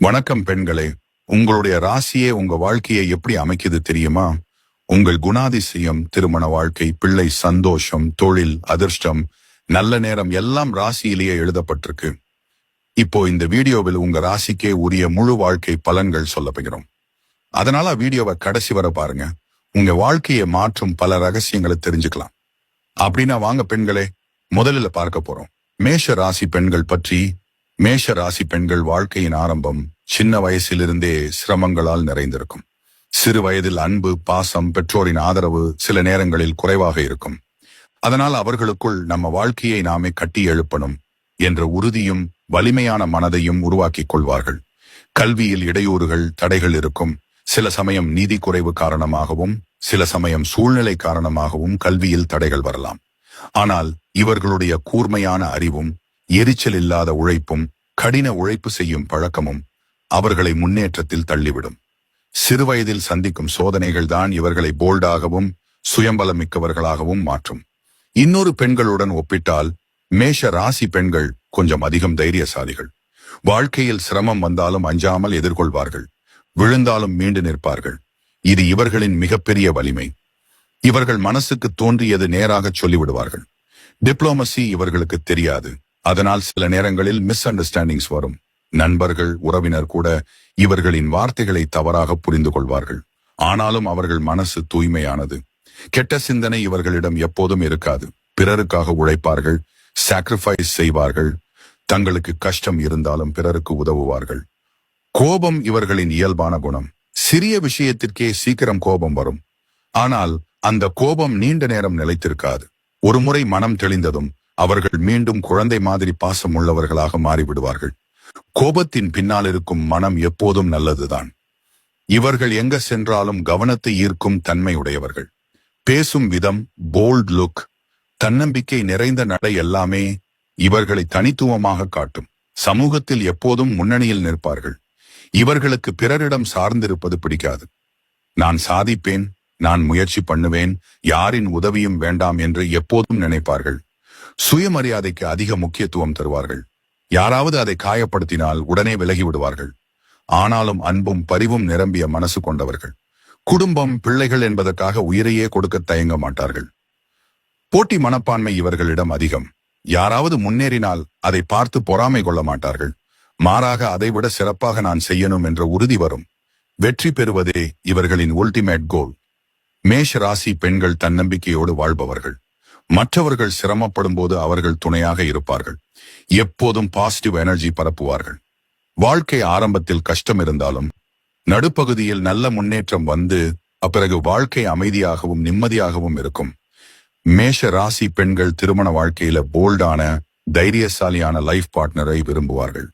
வணக்கம் பெண்களே. உங்களுடைய ராசியே உங்க வாழ்க்கையை எப்படி அமைக்குது தெரியுமா? உங்கள் குணாதிசயம், திருமண வாழ்க்கை, பிள்ளை சந்தோஷம், தொழில், அதிர்ஷ்டம், நல்ல நேரம் எல்லாம் ராசியிலேயே எழுதப்பட்டிருக்கு. இப்போ இந்த வீடியோவில் உங்க ராசிக்கே உரிய முழு வாழ்க்கை பலன்கள் சொல்ல போகிறோம். அதனால வீடியோவை கடைசி வர பாருங்க. உங்க வாழ்க்கையை மாற்றும் பல ரகசியங்களை தெரிஞ்சுக்கலாம். அப்படின்னா வாங்க பெண்களே, முதலில் பார்க்க போறோம் மேஷ ராசி பெண்கள் பற்றி. மேஷ ராசி பெண்கள் வாழ்க்கையின் ஆரம்பம் சின்ன வயசிலிருந்தே சிரமங்களால் நிறைந்திருக்கும். சிறு வயதில் அன்பு, பாசம், பெற்றோரின் ஆதரவு சில நேரங்களில் குறைவாக இருக்கும். அதனால் அவர்களுக்குள் நம்ம வாழ்க்கையை நாமே கட்டி எழுப்பணும் என்ற உறுதியும் வலிமையான மனதையும் உருவாக்கிக் கொள்வார்கள். கல்வியில் இடையூறுகள், தடைகள் இருக்கும். சில சமயம் நீதி குறைவு காரணமாகவும் சில சமயம் சூழ்நிலை காரணமாகவும் கல்வியில் தடைகள் வரலாம். ஆனால் இவர்களுடைய கூர்மையான அறிவும், எரிச்சல் இல்லாத உழைப்பும், கடின உழைப்பு செய்யும் பழக்கமும் அவர்களை முன்னேற்றத்தில் தள்ளிவிடும். சிறுவயதில் சந்திக்கும் சோதனைகள் தான் இவர்களை போல்டாகவும் சுயம்பலம் மிக்கவர்களாகவும் மாற்றும். இன்னொரு பெண்களுடன் ஒப்பிட்டால் மேஷ ராசி பெண்கள் கொஞ்சம் அதிகம் தைரியசாலிகள். வாழ்க்கையில் சிரமம் வந்தாலும் அஞ்சாமல் எதிர்கொள்வார்கள். விழுந்தாலும் மீண்டு நிற்பார்கள். இது இவர்களின் மிகப்பெரிய வலிமை. இவர்கள் மனசுக்கு தோன்றியது நேராக சொல்லிவிடுவார்கள். டிப்ளோமசி இவர்களுக்கு தெரியாது. அதனால் சில நேரங்களில் மிஸ் அண்டர்ஸ்டாண்டிங்ஸ் வரும். நண்பர்கள், உறவினர் கூட இவர்களின் வார்த்தைகளை தவறாக புரிந்து கொள்வார்கள். ஆனாலும் அவர்கள் மனசு தூய்மையானது. கெட்ட சிந்தனை இவர்களிடம் எப்போதும் இருக்காது. பிறருக்காக உழைப்பார்கள், சாக்ரிஃபைஸ் செய்வார்கள். தங்களுக்கு கஷ்டம் இருந்தாலும் பிறருக்கு உதவுவார்கள். கோபம் இவர்களின் இயல்பான குணம். சிறிய விஷயத்திற்கே சீக்கிரம் கோபம் வரும். ஆனால் அந்த கோபம் நீண்ட நேரம் நிலைத்திருக்காது. ஒருமுறை மனம் தெளிந்ததும் அவர்கள் மீண்டும் குழந்தை மாதிரி பாசம் உள்ளவர்களாக மாறிவிடுவார்கள். கோபத்தின் பின்னால் இருக்கும் மனம் எப்போதும் நல்லதுதான். இவர்கள் எங்க சென்றாலும் கவனத்தை ஈர்க்கும் தன்மை உடையவர்கள். பேசும் விதம், போல்ட் லுக், தன்னம்பிக்கை நிறைந்த நடை எல்லாமே இவர்களை தனித்துவமாக காட்டும். சமூகத்தில் எப்போதும் முன்னணியில் நிற்பார்கள். இவர்களுக்கு பிறரிடம் சார்ந்திருப்பது பிடிக்காது. நான் சாதிப்பேன், நான் முயற்சி பண்ணுவேன், யாரின் உதவியும் வேண்டாம் என்று எப்போதும் நினைப்பார்கள். சுயமரியாதைக்கு அதிக முக்கியத்துவம் தருவார்கள். யாராவது அதை காயப்படுத்தினால் உடனே விலகி விடுவார்கள். ஆனாலும் அன்பும் பரிவும் நிரம்பிய மனசு கொண்டவர்கள். குடும்பம், பிள்ளைகள் என்பதற்காக உயிரையே கொடுக்க தயங்க மாட்டார்கள். போட்டி மனப்பான்மை இவர்களிடம் அதிகம். யாராவது முன்னேறினால் அதை பார்த்து பொறாமை கொள்ள மாட்டார்கள். மாறாக அதைவிட சிறப்பாக நான் செய்யணும் என்ற உறுதி வரும். வெற்றி பெறுவதே இவர்களின் உல்டிமேட் கோல். மேஷ ராசி பெண்கள் தன்னம்பிக்கையோடு வாழ்பவர்கள். மற்றவர்கள் சிரமப்படும் போது அவர்கள் துணையாக இருப்பார்கள். எப்போதும் பாசிட்டிவ் எனர்ஜி பரப்புவார்கள். வாழ்க்கை ஆரம்பத்தில் கஷ்டம் இருந்தாலும் நடுப்பகுதியில் நல்ல முன்னேற்றம் வந்து அப்பிறகு வாழ்க்கை அமைதியாகவும் நிம்மதியாகவும் இருக்கும். மேஷ ராசி பெண்கள் திருமண வாழ்க்கையில போல்டான, தைரியசாலியான லைஃப் பார்ட்னரை விரும்புவார்கள்.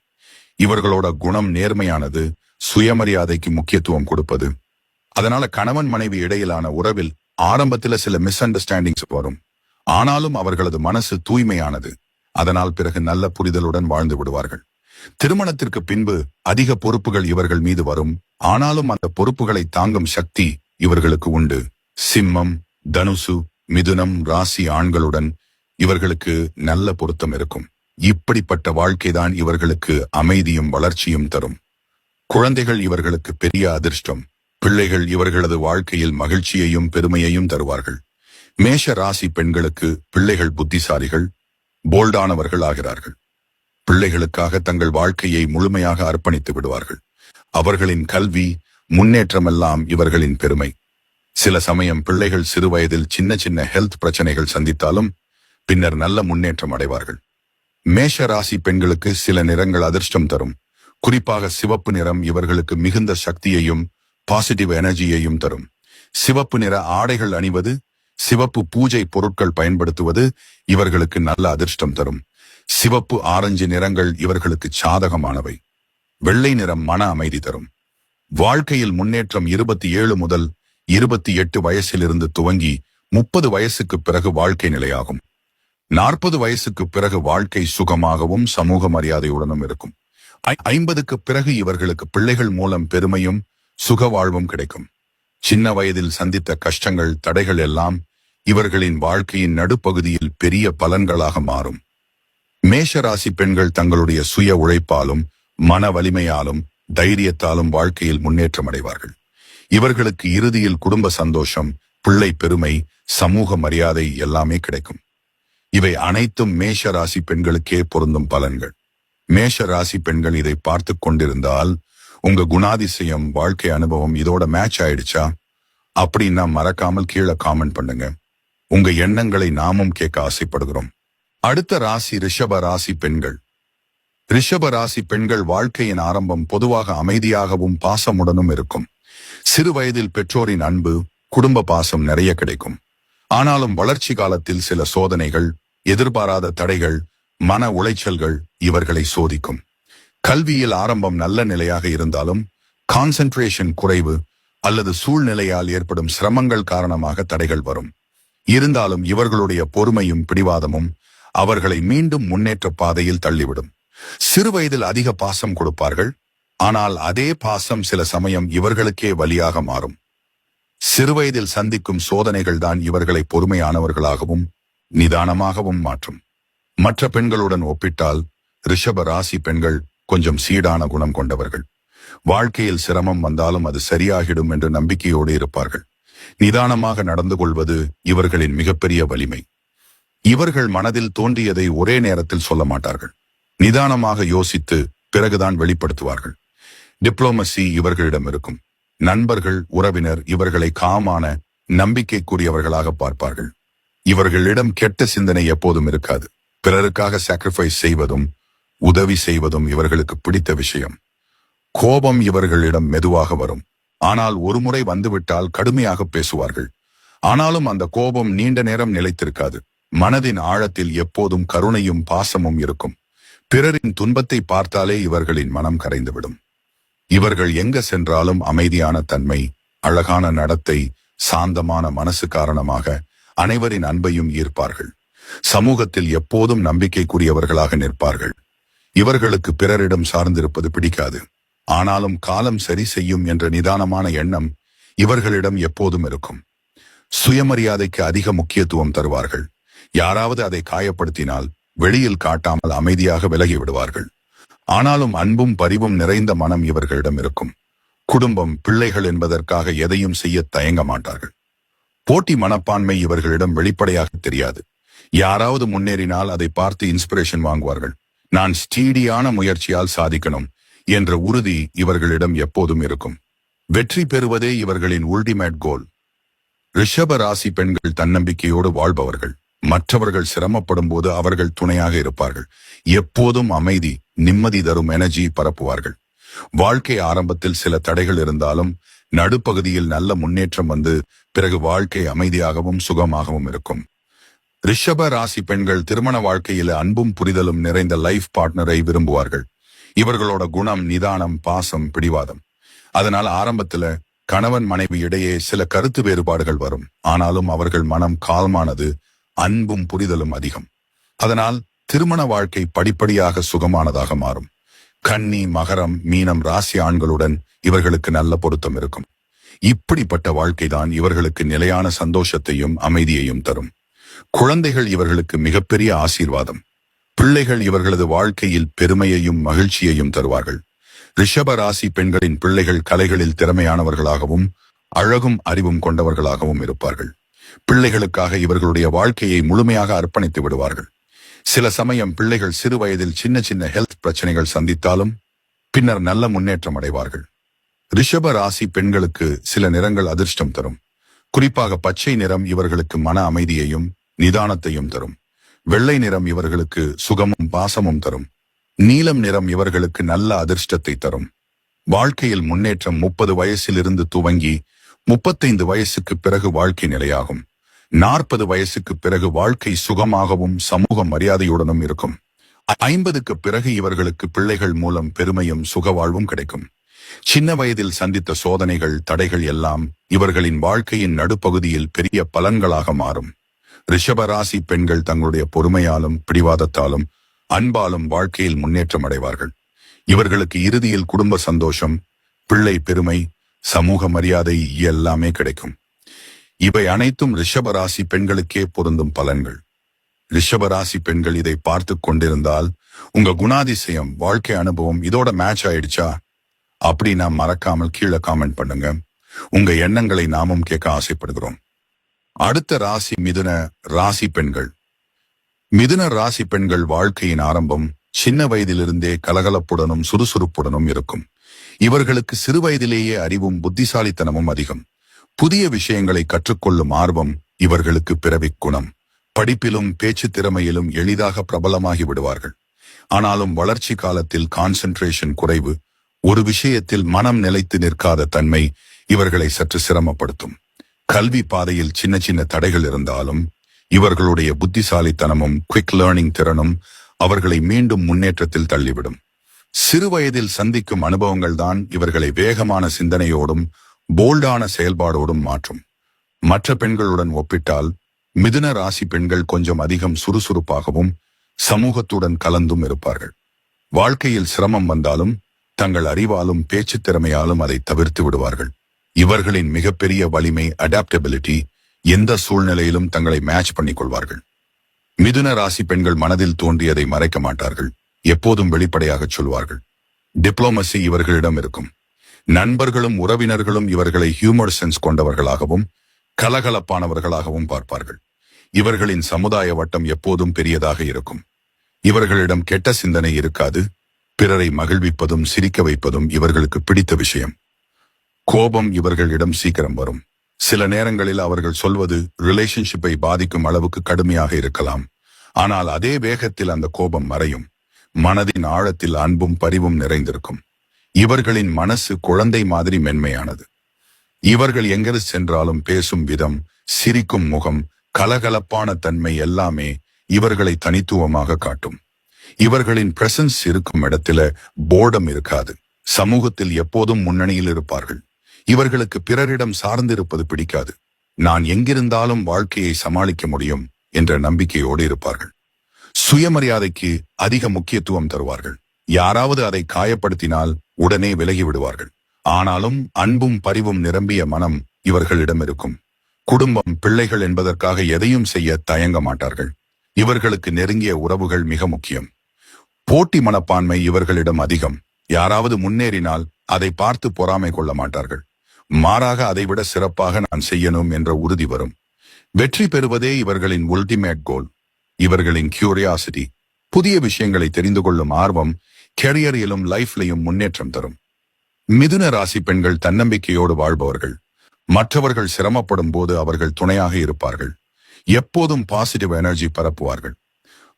இவர்களோட குணம் நேர்மையானது, சுயமரியாதைக்கு முக்கியத்துவம் கொடுப்பது. அதனால கணவன் மனைவி இடையிலான உறவில் ஆரம்பத்துல சில மிஸ் அண்டர்ஸ்டாண்டிங்ஸ் வரும். ஆனாலும் அவர்களது மனசு தூய்மையானது. அதனால் பிறகு நல்ல புரிதலுடன் வாழ்ந்து விடுவார்கள். திருமணத்திற்கு பின்பு அதிக பொறுப்புகள் இவர்கள் மீது வரும். ஆனாலும் அந்த பொறுப்புகளை தாங்கும் சக்தி இவர்களுக்கு உண்டு. சிம்மம், தனுசு, மிதுனம் ராசி ஆண்களுடன் இவர்களுக்கு நல்ல பொருத்தம் இருக்கும். இப்படிப்பட்ட வாழ்க்கைதான் இவர்களுக்கு அமைதியும் வளர்ச்சியும் தரும். குழந்தைகள் இவர்களுக்கு பெரிய அதிர்ஷ்டம். பிள்ளைகள் இவர்களது வாழ்க்கையில் மகிழ்ச்சியையும் பெருமையையும் தருவார்கள். மேஷ ராசி பெண்களுக்கு பிள்ளைகள் புத்திசாலிகள், போல்டானவர்கள் ஆகிறார்கள். பிள்ளைகளுக்காக தங்கள் வாழ்க்கையை முழுமையாக அர்ப்பணித்து விடுவார்கள். அவர்களின் கல்வி, முன்னேற்றமெல்லாம் இவர்களின் பெருமை. சில சமயம் பிள்ளைகள் சிறுவயதில் சின்ன சின்ன ஹெல்த் பிரச்சனைகள் சந்தித்தாலும் பின்னர் நல்ல முன்னேற்றம் அடைவார்கள். மேஷ ராசி பெண்களுக்கு சில நிறங்கள் அதிர்ஷ்டம் தரும். குறிப்பாக சிவப்பு நிறம் இவர்களுக்கு மிகுந்த சக்தியையும் பாசிட்டிவ் எனர்ஜியையும் தரும். சிவப்பு நிற ஆடைகள் அணிவது, சிவப்பு பூஜை பொருட்கள் பயன்படுத்துவது இவர்களுக்கு நல்ல அதிர்ஷ்டம் தரும். சிவப்பு, ஆரஞ்சு நிறங்கள் இவர்களுக்கு சாதகமானவை. வெள்ளை நிறம் மன அமைதி தரும். வாழ்க்கையில் முன்னேற்றம் 27 முதல் 28 வயசிலிருந்து துவங்கி 30 வயசுக்கு பிறகு வாழ்க்கை நிலையாகும். 40 வயசுக்கு பிறகு வாழ்க்கை சுகமாகவும் சமூக மரியாதையுடனும் இருக்கும். 50க்கு பிறகு இவர்களுக்கு பிள்ளைகள் மூலம் பெருமையும் சுக வாழ்வும் கிடைக்கும். சின்ன வயதில் சந்தித்த கஷ்டங்கள், தடைகள் எல்லாம் இவர்களின் வாழ்க்கையின் நடுப்பகுதியில் பெரிய பலன்களாக மாறும். மேஷ ராசி பெண்கள் தங்களுடைய சுய உழைப்பாலும் மன வலிமையாலும் தைரியத்தாலும் வாழ்க்கையில் முன்னேற்றம் அடைவார்கள். இவர்களுக்கு இறுதியில் குடும்ப சந்தோஷம், பிள்ளை பெருமை, சமூக மரியாதை எல்லாமே கிடைக்கும். இவை அனைத்தும் மேஷ ராசி பெண்களுக்கே பொருந்தும் பலன்கள். மேஷ ராசி பெண்கள் இதை பார்த்து கொண்டிருந்தால் உங்க குணாதிசயம், வாழ்க்கை அனுபவம் இதோட மேட்ச் ஆயிடுச்சா அப்படின்னா மறக்காமல் கீழே காமெண்ட் பண்ணுங்க. உங்க எண்ணங்களை நாமும் கேட்க ஆசைப்படுகிறோம். அடுத்த ராசி ரிஷப ராசி பெண்கள். ரிஷப ராசி பெண்கள் வாழ்க்கையின் ஆரம்பம் பொதுவாக அமைதியாகவும் பாசமுடனும் இருக்கும். சிறு வயதில் பெற்றோரின் அன்பு, குடும்ப பாசம் நிறைய கிடைக்கும். ஆனாலும் வளர்ச்சி காலத்தில் சில சோதனைகள், எதிர்பாராத தடைகள், மன உளைச்சல்கள் இவர்களை சோதிக்கும். கல்வியில் ஆரம்பம் நல்ல நிலையாக இருந்தாலும் கான்சென்ட்ரேஷன் குறைவு அல்லது சூழ்நிலையால் ஏற்படும் சிரமங்கள் காரணமாக தடைகள் வரும். இருந்தாலும் இவர்களுடைய பொறுமையும் பிடிவாதமும் அவர்களை மீண்டும் முன்னேற்ற பாதையில் தள்ளிவிடும். சிறுவயதில் அதிக பாசம் கொடுப்பார்கள். ஆனால் அதே பாசம் சில சமயம் இவர்களுக்கே வலியாக மாறும். சிறுவயதில் சந்திக்கும் சோதனைகள் தான் இவர்களை பொறுமையானவர்களாகவும் நிதானமாகவும் மாற்றும். மற்ற பெண்களுடன் ஒப்பிட்டால் ரிஷப ராசி பெண்கள் கொஞ்சம் சீடான குணம் கொண்டவர்கள். வாழ்க்கையில் சிரமம் வந்தாலும் அது சரியாகிடும் என்று நம்பிக்கையோடு இருப்பார்கள். நிதானமாக நடந்து கொள்வது இவர்களின் மிகப்பெரிய வலிமை. இவர்கள் மனதில் தோன்றியதை ஒரே நேரத்தில் சொல்ல மாட்டார்கள். நிதானமாக யோசித்து பிறகுதான் வெளிப்படுத்துவார்கள். டிப்ளோமசி இவர்களிடம் இருக்கும். நண்பர்கள், உறவினர் இவர்களை காமான, நம்பிக்கைக்குரியவர்களாக பார்ப்பார்கள். இவர்களிடம் கெட்ட சிந்தனை எப்போதும் இருக்காது. பிறருக்காக சாக்ரிஃபைஸ் செய்வதும் உதவி செய்வதும் இவர்களுக்கு பிடித்த விஷயம். கோபம் இவர்களிடம் மெதுவாக வரும். ஆனால் ஒருமுறை வந்துவிட்டால் கடுமையாக பேசுவார்கள். ஆனாலும் அந்த கோபம் நீண்ட நேரம் நிலைத்திருக்காது. மனதின் ஆழத்தில் எப்போதும் கருணையும் பாசமும் இருக்கும். பிறரின் துன்பத்தை பார்த்தாலே இவர்களின் மனம் கரைந்துவிடும். இவர்கள் எங்க சென்றாலும் அமைதியான தன்மை, அழகான நடத்தை, சாந்தமான மனசு காரணமாக அனைவரின் அன்பையும் ஈர்ப்பார்கள். சமூகத்தில் எப்போதும் நம்பிக்கைக்குரியவர்களாக நிற்பார்கள். இவர்களுக்கு பிறரிடம் சார்ந்திருப்பது பிடிக்காது. ஆனாலும் காலம் சரி செய்யும் என்ற நிதானமான எண்ணம் இவர்களிடம் எப்போதும் இருக்கும். சுயமரியாதைக்கு அதிக முக்கியத்துவம் தருவார்கள். யாராவது அதை காயப்படுத்தினால் வெளியில் காட்டாமல் அமைதியாக விலகி விடுவார்கள். ஆனாலும் அன்பும் பரிவும் நிறைந்த மனம் இவர்களிடம் இருக்கும். குடும்பம், பிள்ளைகள் என்பதற்காக எதையும் செய்ய தயங்க மாட்டார்கள். போட்டி மனப்பான்மை இவர்களிடம் வெளிப்படையாக தெரியாது. யாராவது முன்னேறினால் அதை பார்த்து இன்ஸ்பிரேஷன் வாங்குவார்கள். நான் ஸ்டீடியான முயற்சியால் சாதிக்கணும் என்ற உறுதி இவர்களிடம் எப்போதும் இருக்கும். வெற்றி பெறுவதே இவர்களின் உல்டிமேட் கோல். ரிஷப ராசி பெண்கள் தன்னம்பிக்கையோடு வாழ்பவர்கள். மற்றவர்கள் சிரமப்படும் போது அவர்கள் துணையாக இருப்பார்கள். எப்போதும் அமைதி, நிம்மதி தரும் எனர்ஜி பரப்புவார்கள். வாழ்க்கை ஆரம்பத்தில் சில தடைகள் இருந்தாலும் நடுப்பகுதியில் நல்ல முன்னேற்றம் வந்து பிறகு வாழ்க்கை அமைதியாகவும் சுகமாகவும் இருக்கும். ரிஷப ராசி பெண்கள் திருமண வாழ்க்கையில் அன்பும் புரிதலும் நிறைந்த லைஃப் பார்ட்னரை விரும்புவார்கள். இவர்களோட குணம் நிதானம், பாசம், பிடிவாதம். அதனால் ஆரம்பத்துல கணவன் மனைவி இடையே சில கருத்து வேறுபாடுகள் வரும். ஆனாலும் அவர்கள் மனம் கால்மானது, அன்பும் புரிதலும் அதிகம். அதனால் திருமண வாழ்க்கை படிப்படியாக சுகமானதாக மாறும். கன்னி, மகரம், மீனம் ராசி ஆண்களுடன் இவர்களுக்கு நல்ல பொருத்தம் இருக்கும். இப்படிப்பட்ட வாழ்க்கைதான் இவர்களுக்கு நிலையான சந்தோஷத்தையும் அமைதியையும் தரும். குழந்தைகள் இவர்களுக்கு மிகப்பெரிய ஆசீர்வாதம். பிள்ளைகள் இவர்களது வாழ்க்கையில் பெருமையையும் மகிழ்ச்சியையும் தருவார்கள். ரிஷப ராசி பெண்களின் பிள்ளைகள் கலைகளில் திறமையானவர்களாகவும் அழகும் அறிவும் கொண்டவர்களாகவும் இருப்பார்கள். பிள்ளைகளுக்காக இவர்களுடைய வாழ்க்கையை முழுமையாக அர்ப்பணித்து விடுவார்கள். சில சமயம் பிள்ளைகள் சிறு வயதில் சின்ன சின்ன ஹெல்த் பிரச்சனைகள் சந்தித்தாலும் பின்னர் நல்ல முன்னேற்றம் அடைவார்கள். ரிஷப ராசி பெண்களுக்கு சில நிறங்கள் அதிர்ஷ்டம் தரும். குறிப்பாக பச்சை நிறம் இவர்களுக்கு மன அமைதியையும் நிதானத்தையும் தரும். வெள்ளை நிறம் இவர்களுக்கு சுகமும் பாசமும் தரும். நீலம் நிறம் இவர்களுக்கு நல்ல அதிர்ஷ்டத்தை தரும். வாழ்க்கையில் முன்னேற்றம் 30 வயசிலிருந்து துவங்கி 35 வயசுக்கு பிறகு வாழ்க்கை நிலையாகும். 40 வயசுக்கு பிறகு வாழ்க்கை சுகமாகவும் சமூக மரியாதையுடனும் இருக்கும். 50க்கு பிறகு இவர்களுக்கு பிள்ளைகள் மூலம் பெருமையும் சுகவாழ்வும் கிடைக்கும். சின்ன வயதில் சந்தித்த சோதனைகள், தடைகள் எல்லாம் இவர்களின் வாழ்க்கையின் நடுப்பகுதியில் பெரிய பலன்களாக மாறும். ரிஷபராசி பெண்கள் தங்களுடைய பொறுமையாலும் பிடிவாதத்தாலும் அன்பாலும் வாழ்க்கையில் முன்னேற்றம் அடைவார்கள். இவர்களுக்கு இறுதியில் குடும்ப சந்தோஷம், பிள்ளை பெருமை, சமூக மரியாதை எல்லாமே கிடைக்கும். இவை அனைத்தும் ரிஷபராசி பெண்களுக்கே பொருந்தும் பலன்கள். ரிஷபராசி பெண்கள் இதை பார்த்து கொண்டிருந்தால் உங்க குணாதிசயம், வாழ்க்கை அனுபவம் இதோட மேட்ச் ஆயிடுச்சா அப்படின்னா மறக்காமல் கீழே காமெண்ட் பண்ணுங்க. உங்க எண்ணங்களை நாமும் கேட்க ஆசைப்படுகிறோம். அடுத்த ராசி மிதுன ராசி பெண்கள். மிதுன ராசி பெண்கள் வாழ்க்கையின் ஆரம்பம் சின்ன வயதிலிருந்தே கலகலப்புடனும் சுறுசுறுப்புடனும் இருக்கும். இவர்களுக்கு சிறு வயதிலேயே அறிவும் புத்திசாலித்தனமும் அதிகம். புதிய விஷயங்களை கற்றுக்கொள்ளும் ஆர்வம் இவர்களுக்கு பிறவிக் குணம். படிப்பிலும் பேச்சு திறமையிலும் எளிதாக பிரபலமாகி விடுவார்கள். ஆனாலும் வளர்ச்சி காலத்தில் கான்சென்ட்ரேஷன் குறைவு, ஒரு விஷயத்தில் மனம் நிலைத்து நிற்காத தன்மை இவர்களை சற்று சிரமப்படுத்தும். கல்வி பாதையில் சின்ன சின்ன தடைகள் இருந்தாலும் இவர்களுடைய புத்திசாலித்தனமும் குவிக் லேர்னிங் திறனும் அவர்களை மீண்டும் முன்னேற்றத்தில் தள்ளிவிடும். சிறு வயதில் சந்திக்கும் அனுபவங்கள் தான் இவர்களை வேகமான சிந்தனையோடும் போல்டான செயல்பாடோடும் மாற்றும். மற்ற பெண்களுடன் ஒப்பிட்டால் மிதுன ராசி பெண்கள் கொஞ்சம் அதிகம் சுறுசுறுப்பாகவும் சமூகத்துடன் கலந்தும் இருப்பார்கள். வாழ்க்கையில் சிரமம் வந்தாலும் தங்கள் அறிவாலும் பேச்சு திறமையாலும் அதை தவிர்த்து விடுவார்கள். இவர்களின் மிகப்பெரிய வலிமை அடாப்டபிலிட்டி. எந்த சூழ்நிலையிலும் தங்களை மேட்ச் பண்ணிக் கொள்வார்கள். மிதுன ராசி பெண்கள் மனதில் தோன்றியதை மறைக்க மாட்டார்கள். எப்போதும் வெளிப்படையாக சொல்வார்கள். டிப்ளோமசி இவர்களிடம் இருக்கும். நண்பர்களும் உறவினர்களும் இவர்களை ஹியூமர் சென்ஸ் கொண்டவர்களாகவும் கலகலப்பானவர்களாகவும் பார்ப்பார்கள். இவர்களின் சமுதாய வட்டம் எப்போதும் பெரியதாக இருக்கும். இவர்களிடம் கெட்ட சிந்தனை இருக்காது. பிறரை மகிழ்விப்பதும் சிரிக்க வைப்பதும் இவர்களுக்கு பிடித்த விஷயம். கோபம் இவர்களிடம் சீக்கிரம் வரும். சில நேரங்களில் அவர்கள் சொல்வது ரிலேஷன்ஷிப்பை பாதிக்கும் அளவுக்கு கடுமையாக இருக்கலாம். ஆனால் அதே வேகத்தில் அந்த கோபம் மறையும். மனதின் ஆழத்தில் அன்பும் பரிவும் நிறைந்திருக்கும். இவர்களின் மனசு குழந்தை மாதிரி மென்மையானது. இவர்கள் எங்கு சென்றாலும் பேசும் விதம், சிரிக்கும் முகம், கலகலப்பான தன்மை எல்லாமே இவர்களை தனித்துவமாக காட்டும். இவர்களின் பிரசன்ஸ் இருக்கும் இடத்துல போர்டம் இருக்காது. சமூகத்தில் எப்போதும் முன்னணியில் இருப்பார்கள். இவர்களுக்கு பிறரிடம் சார்ந்திருப்பது பிடிக்காது. நான் எங்கிருந்தாலும் வாழ்க்கையை சமாளிக்க முடியும் என்ற நம்பிக்கையோடு இருப்பார்கள். சுயமரியாதைக்கு அதிக முக்கியத்துவம் தருவார்கள். யாராவது அதை காயப்படுத்தினால் உடனே விலகி விடுவார்கள். ஆனாலும் அன்பும் பரிவும் நிரம்பிய மனம் இவர்களிடம் இருக்கும். குடும்பம், பிள்ளைகள் என்பதற்காக எதையும் செய்ய தயங்க மாட்டார்கள். இவர்களுக்கு நெருங்கிய உறவுகள் மிக முக்கியம். போட்டி மனப்பான்மை இவர்களிடம் அதிகம். யாராவது முன்னேறினால் அதை பார்த்து பொறாமை கொள்ள மாட்டார்கள். மாறாக அதைவிட சிறப்பாக நான் செய்யணும் என்ற உறுதி வரும். வெற்றி பெறுவதே இவர்களின் உல்டிமேட் கோல். இவர்களின் கியூரியாசிட்டி, புதிய விஷயங்களை தெரிந்து கொள்ளும் ஆர்வம் கெரியரிலும் லைஃப்லையும் முன்னேற்றம் தரும். மிதுன ராசி பெண்கள் தன்னம்பிக்கையோடு வாழ்பவர்கள். மற்றவர்கள் சிரமப்படும் போது அவர்கள் துணையாக இருப்பார்கள். எப்போதும் பாசிட்டிவ் எனர்ஜி பரப்புவார்கள்.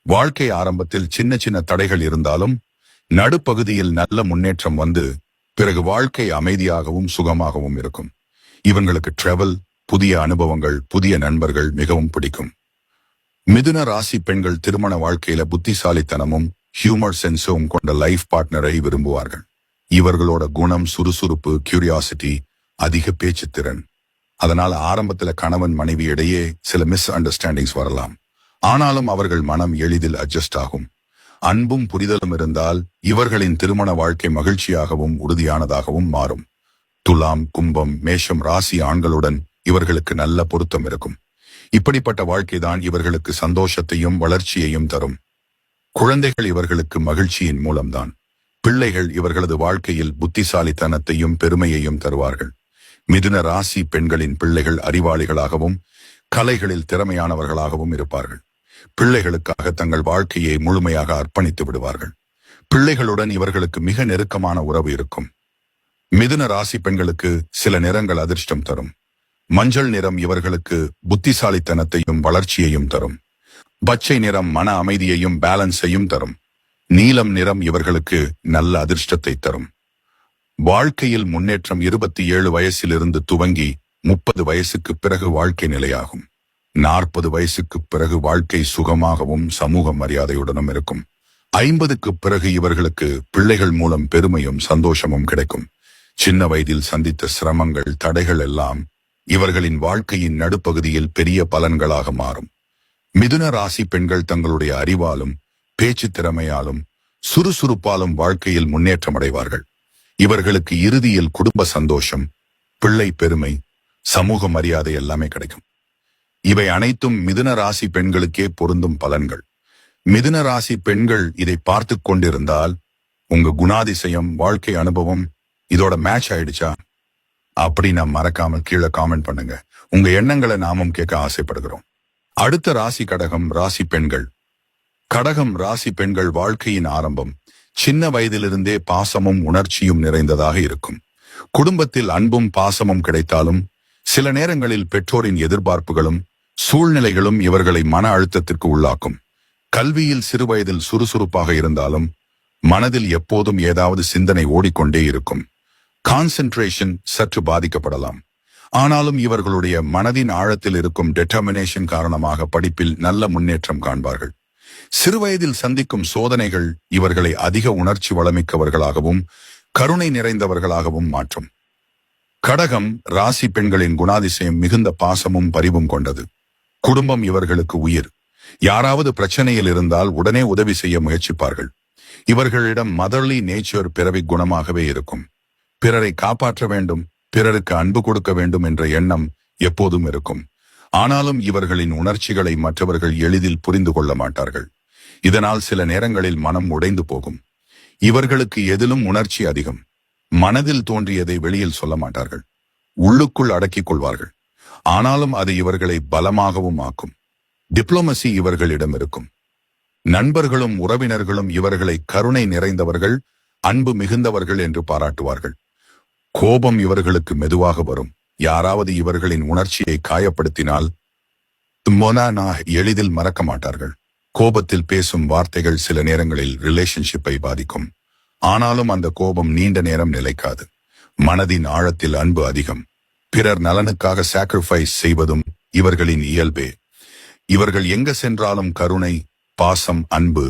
வாழ்க்கை ஆரம்பத்தில் சின்ன சின்ன தடைகள் இருந்தாலும் நடுப்பகுதியில் நல்ல முன்னேற்றம் வந்து பிறகு வாழ்க்கை அமைதியாகவும் சுகமாகவும் இருக்கும். இவங்களுக்கு டிராவல், புதிய அனுபவங்கள், புதிய நண்பர்கள் மிகவும் பிடிக்கும். மிதுன ராசி பெண்கள் திருமண வாழ்க்கையில புத்திசாலித்தனமும் ஹியூமர் சென்ஸும் கொண்ட லைஃப் பார்ட்னரை விரும்புவார்கள். இவர்களோட குணம் சுறுசுறுப்பு, கியூரியாசிட்டி, அதிக பேச்சு திறன். அதனால் ஆரம்பத்துல கணவன் மனைவி இடையே சில மிஸ் அண்டர்ஸ்டாண்டிங்ஸ் வரலாம். ஆனாலும் அவர்கள் மனம் எளிதில் அட்ஜஸ்ட் ஆகும். அன்பும் புரிதலும் இருந்தால் இவர்களின் திருமண வாழ்க்கை மகிழ்ச்சியாகவும் உறுதியானதாகவும் மாறும். துலாம், கும்பம், மேஷம் ராசி ஆண்களுடன் இவர்களுக்கு நல்ல பொருத்தம் இருக்கும். இப்படிப்பட்ட வாழ்க்கைதான் இவர்களுக்கு சந்தோஷத்தையும் வளர்ச்சியையும் தரும். குழந்தைகள் இவர்களுக்கு மகிழ்ச்சியின் மூலம்தான். பிள்ளைகள் இவர்களது வாழ்க்கையில் புத்திசாலித்தனத்தையும் பெருமையையும் தருவார்கள். மிதுன ராசி பெண்களின் பிள்ளைகள் அறிவாளிகளாகவும் கலைகளில் திறமையானவர்களாகவும் இருப்பார்கள். பிள்ளைகளுக்காக தங்கள் வாழ்க்கையை முழுமையாக அர்ப்பணித்து விடுவார்கள். பிள்ளைகளுடன் இவர்களுக்கு மிக நெருக்கமான உறவு இருக்கும். மிதுன ராசி பெண்களுக்கு சில நிறங்கள் அதிர்ஷ்டம் தரும். மஞ்சள் நிறம் இவர்களுக்கு புத்திசாலித்தனத்தையும் வளர்ச்சியையும் தரும். பச்சை நிறம் மன அமைதியையும் பேலன்ஸையும் தரும். நீலம் நிறம் இவர்களுக்கு நல்ல அதிர்ஷ்டத்தை தரும். வாழ்க்கையில் முன்னேற்றம் 27 வயசிலிருந்து துவங்கி 30 வயசுக்கு பிறகு வாழ்க்கை நிலையாகும். 40 வயசுக்கு பிறகு வாழ்க்கை சுகமாகவும் சமூக மரியாதையுடனும் இருக்கும். 50க்கு பிறகு இவர்களுக்கு பிள்ளைகள் மூலம் பெருமையும் சந்தோஷமும் கிடைக்கும். சின்ன வயதில் சந்தித்த சிரமங்கள், தடைகள் எல்லாம் இவர்களின் வாழ்க்கையின் நடுப்பகுதியில் பெரிய பலன்களாக மாறும். மிதுன ராசி பெண்கள் தங்களுடைய அறிவாலும் பேச்சு திறமையாலும் சுறுசுறுப்பாலும் வாழ்க்கையில் முன்னேற்றம் அடைவார்கள். இவர்களுக்கு இறுதியில் குடும்ப சந்தோஷம், பிள்ளை பெருமை, சமூக மரியாதை எல்லாமே கிடைக்கும். இவை அனைத்தும் மிதுன ராசி பெண்களுக்கே பொருந்தும் பலன்கள். மிதுன ராசி பெண்கள் இதை பார்த்து கொண்டிருந்தால் உங்க குணாதிசயம், வாழ்க்கை அனுபவம் இதோட மேட்ச் ஆயிடுச்சா அப்படின்னா மறக்காமல் கீழே காமெண்ட் பண்ணுங்க. உங்க எண்ணங்களை நாமும் கேட்க ஆசைப்படுகிறோம். அடுத்த ராசி கடகம் ராசி பெண்கள். கடகம் ராசி பெண்கள் வாழ்க்கையின் ஆரம்பம் சின்ன வயதிலிருந்தே பாசமும் உணர்ச்சியும் நிறைந்ததாக இருக்கும். குடும்பத்தில் அன்பும் பாசமும் கிடைத்தாலும் சில நேரங்களில் பெற்றோரின் எதிர்பார்ப்புகளும் சூழ்நிலைகளும் இவர்களை மன அழுத்தத்திற்கு உள்ளாக்கும். கல்வியில் சிறுவயதில் சுறுசுறுப்பாக இருந்தாலும் மனதில் எப்போதும் ஏதாவது சிந்தனை ஓடிக்கொண்டே இருக்கும். கான்சென்ட்ரேஷன் சற்று பாதிக்கப்படலாம். ஆனாலும் இவர்களுடைய மனதின் ஆழத்தில் இருக்கும் டெட்டர்மினேஷன் காரணமாக படிப்பில் நல்ல முன்னேற்றம் காண்பார்கள். சிறுவயதில் சந்திக்கும் சோதனைகள் இவர்களை அதிக உணர்ச்சி வளமிக்கவர்களாகவும் கருணை நிறைந்தவர்களாகவும் மாற்றும். கடகம் ராசி பெண்களின் குணாதிசயம் மிகுந்த பாசமும் பரிவும் கொண்டது. குடும்பம் இவர்களுக்கு உயிர். யாராவது பிரச்சனையில் இருந்தால் உடனே உதவி செய்ய முயற்சிப்பார்கள். இவர்களிடம் மதர்லி நேச்சர் பிறவி குணமாகவே இருக்கும். பிறரை காப்பாற்ற வேண்டும், பிறருக்கு அன்பு கொடுக்க வேண்டும் என்ற எண்ணம் எப்போதும் இருக்கும். ஆனாலும் இவர்களின் உணர்ச்சிகளை மற்றவர்கள் எளிதில் புரிந்து கொள்ள மாட்டார்கள். இதனால் சில நேரங்களில் மனம் உடைந்து போகும். இவர்களுக்கு எதிலும் உணர்ச்சி அதிகம். மனதில் தோன்றியதை வெளியில் சொல்ல மாட்டார்கள். உள்ளுக்குள் அடக்கிக் கொள்வார்கள். ஆனாலும் அது இவர்களை பலமாகவும் ஆக்கும். டிப்ளோமசி இவர்களிடம் இருக்கும். நண்பர்களும் உறவினர்களும் இவர்களை கருணை நிறைந்தவர்கள், அன்பு மிகுந்தவர்கள் என்று பாராட்டுவார்கள். கோபம் இவர்களுக்கு மெதுவாக வரும். யாராவது இவர்களின் உணர்ச்சியை காயப்படுத்தினால் எளிதில் மறக்க மாட்டார்கள். கோபத்தில் பேசும் வார்த்தைகள் சில நேரங்களில் ரிலேஷன்ஷிப்பை பாதிக்கும். ஆனாலும் அந்த கோபம் நீண்ட நேரம் நிலைக்காது. மனதின் ஆழத்தில் அன்பு அதிகம். பிறர் நலனுக்காக சாக்ரிஃபைஸ் செய்வதும் இவர்களின் இயல்பே. இவர்கள் எங்க சென்றாலும் கருணை, பாசம், அன்பு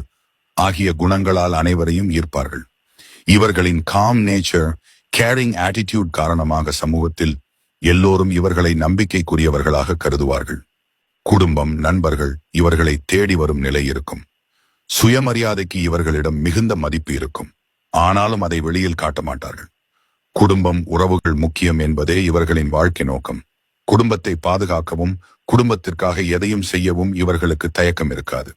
ஆகிய குணங்களால் அனைவரையும் ஈர்ப்பார்கள். இவர்களின் காம் நேச்சர், கேரிங் ஆட்டிடியூட் காரணமாக சமூகத்தில் எல்லோரும் இவர்களை நம்பிக்கைக்குரியவர்களாக கருதுவார்கள். குடும்பம், நண்பர்கள் இவர்களை தேடி வரும் நிலை இருக்கும். சுயமரியாதைக்கு இவர்களிடம் மிகுந்த மதிப்பு இருக்கும். ஆனாலும் அதை வெளியில் காட்ட மாட்டார்கள். குடும்பம், உறவுகள் முக்கியம் என்பதே இவர்களின் வாழ்க்கை நோக்கம். குடும்பத்தை பாதுகாக்கவும் குடும்பத்திற்காக எதையும் செய்யவும் இவர்களுக்கு தயக்கம் இருக்காது.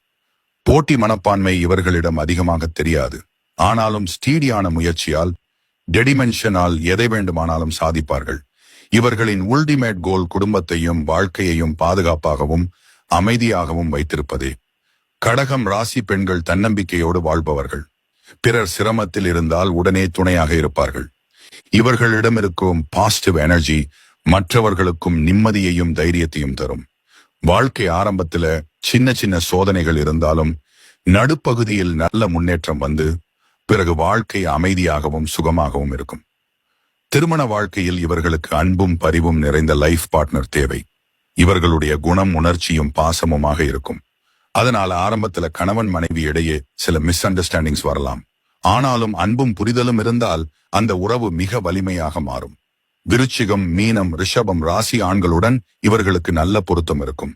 போட்டி மனப்பான்மை இவர்களிடம் அதிகமாக தெரியாது. ஆனாலும் ஸ்டீடியான முயற்சியால், டெடிமென்ஷனால் எதை வேண்டுமானாலும் சாதிப்பார்கள். இவர்களின் உல்டிமேட் கோல் குடும்பத்தையும் வாழ்க்கையையும் பாதுகாப்பாகவும் அமைதியாகவும் வைத்திருப்பதே. கடகம் ராசி பெண்கள் தன்னம்பிக்கையோடு வாழ்பவர்கள். பிறர் சிரமத்தில் இருந்தால் உடனே துணையாக இருப்பார்கள். இவர்களிடம் இருக்கும் பாசிட்டிவ் எனர்ஜி மற்றவர்களுக்கும் நிம்மதியையும் தைரியத்தையும் தரும். வாழ்க்கை ஆரம்பத்துல சின்ன சின்ன சோதனைகள் இருந்தாலும் நடுப்பகுதியில் நல்ல முன்னேற்றம் வந்து பிறகு வாழ்க்கை அமைதியாகவும் சுகமாகவும் இருக்கும். திருமண வாழ்க்கையில் இவர்களுக்கு அன்பும் பரிவும் நிறைந்த லைஃப் பார்ட்னர் தேவை. இவர்களுடைய குணம், உணர்ச்சியும் பாசமுமாக இருக்கும். அதனால ஆரம்பத்துல கணவன் மனைவி இடையே சில மிஸ் அண்டர்ஸ்டாண்டிங்ஸ் வரலாம். ஆனாலும் அன்பும் புரிதலும் இருந்தால் அந்த உறவு மிக வலிமையாக மாறும். விருச்சிகம், மீனம், ரிஷபம் ராசி ஆண்களுடன் இவர்களுக்கு நல்ல பொருத்தம் இருக்கும்.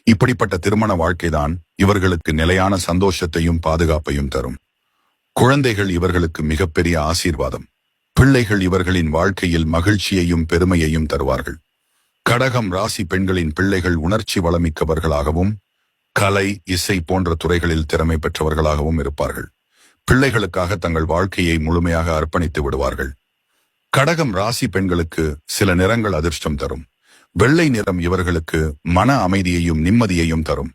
இப்படிப்பட்ட திருமண வாழ்க்கைதான் இவர்களுக்கு நிலையான சந்தோஷத்தையும் பாதுகாப்பையும் தரும். குழந்தைகள் இவர்களுக்கு மிகப்பெரிய ஆசீர்வாதம். பிள்ளைகள் இவர்களின் வாழ்க்கையில் மகிழ்ச்சியையும் பெருமையையும் தருவார்கள். கடகம் ராசி பெண்களின் பிள்ளைகள் உணர்ச்சி வளமிக்கவர்களாகவும் கலை, இசை போன்ற துறைகளில் திறமை பெற்றவர்களாகவும் இருப்பார்கள். பிள்ளைகளுக்காக தங்கள் வாழ்க்கையை முழுமையாக அர்ப்பணித்து விடுவார்கள். கடகம் ராசி பெண்களுக்கு சில நிறங்கள் அதிர்ஷ்டம் தரும். வெள்ளை நிறம் இவர்களுக்கு மன அமைதியையும் நிம்மதியையும் தரும்.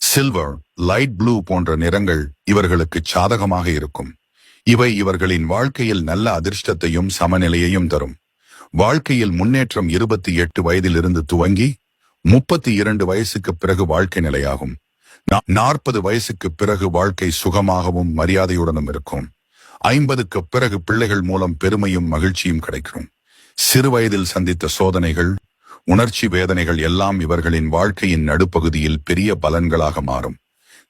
சில்வர், லைட் ப்ளூ போன்ற நிறங்கள் இவர்களுக்கு சாதகமாக இருக்கும். இவை இவர்களின் வாழ்க்கையில் நல்ல அதிர்ஷ்டத்தையும் சமநிலையையும் தரும். வாழ்க்கையில் முன்னேற்றம் 28 வயதிலிருந்து துவங்கி 32 வயசுக்கு பிறகு வாழ்க்கை நிலையாகும். 40 வயசுக்கு பிறகு வாழ்க்கை சுகமாகவும் மரியாதையுடனும் இருக்கும். 50க்கு பிறகு பிள்ளைகள் மூலம் பெருமையும் மகிழ்ச்சியும் கிடைக்கும். சிறு வயதில் சந்தித்த சோதனைகள், உணர்ச்சி வேதனைகள் எல்லாம் இவர்களின் வாழ்க்கையின் நடுப்பகுதியில் பெரிய பலன்களாக மாறும்.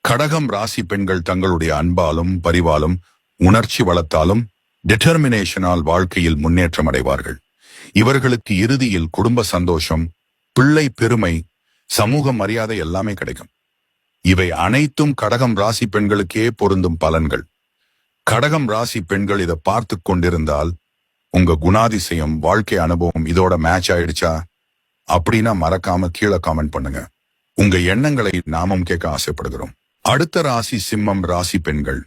கடகம் ராசி பெண்கள் தங்களுடைய அன்பாலும் பரிவாலும் உணர்ச்சி வளத்தாலும் டிட்டர்மினேஷனால் வாழ்க்கையில் முன்னேற்றம் அடைவார்கள். இவர்களுக்கு இறுதியில் குடும்ப சந்தோஷம், பிள்ளை பெருமை, சமூக மரியாதை எல்லாமே கிடைக்கும். இவை அனைத்தும் கடகம் ராசி பெண்களுக்கே பொருந்தும் பலன்கள். கடகம் ராசி பெண்கள் இதை பார்த்து கொண்டிருந்தால் உங்க குணாதிசயம், வாழ்க்கை அனுபவம் இதோட மேட்ச் ஆயிடுச்சா அப்படின்னா மறக்காம கீழே காமெண்ட் பண்ணுங்க. உங்க எண்ணங்களை நாமும் கேட்க ஆசைப்படுகிறோம். அடுத்த ராசி சிம்மம் ராசி பெண்கள்.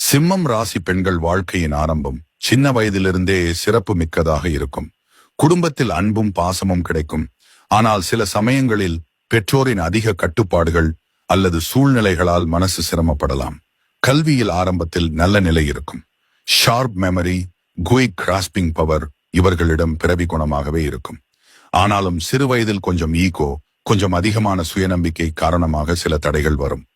சிம்மம் ராசி பெண்கள் வாழ்க்கையின் ஆரம்பம் சின்ன வயதிலிருந்தே சிறப்பு மிக்கதாக இருக்கும். குடும்பத்தில் அன்பும் பாசமும் கிடைக்கும். ஆனால் சில சமயங்களில் பெற்றோரின் அதிக கட்டுப்பாடுகள் அல்லது சூழ்நிலைகளால் மனசு சிரமப்படலாம். கல்வியில் ஆரம்பத்தில் நல்ல நிலை இருக்கும். Sharp memory, quick grasping power இவர்களிடம் பிறவி குணமாகவே இருக்கும். ஆனாலும் சிறு வயதில் கொஞ்சம் ஈகோ, கொஞ்சம் அதிகமான சுயநம்பிக்கை காரணமாக சில தடைகள் வரும்.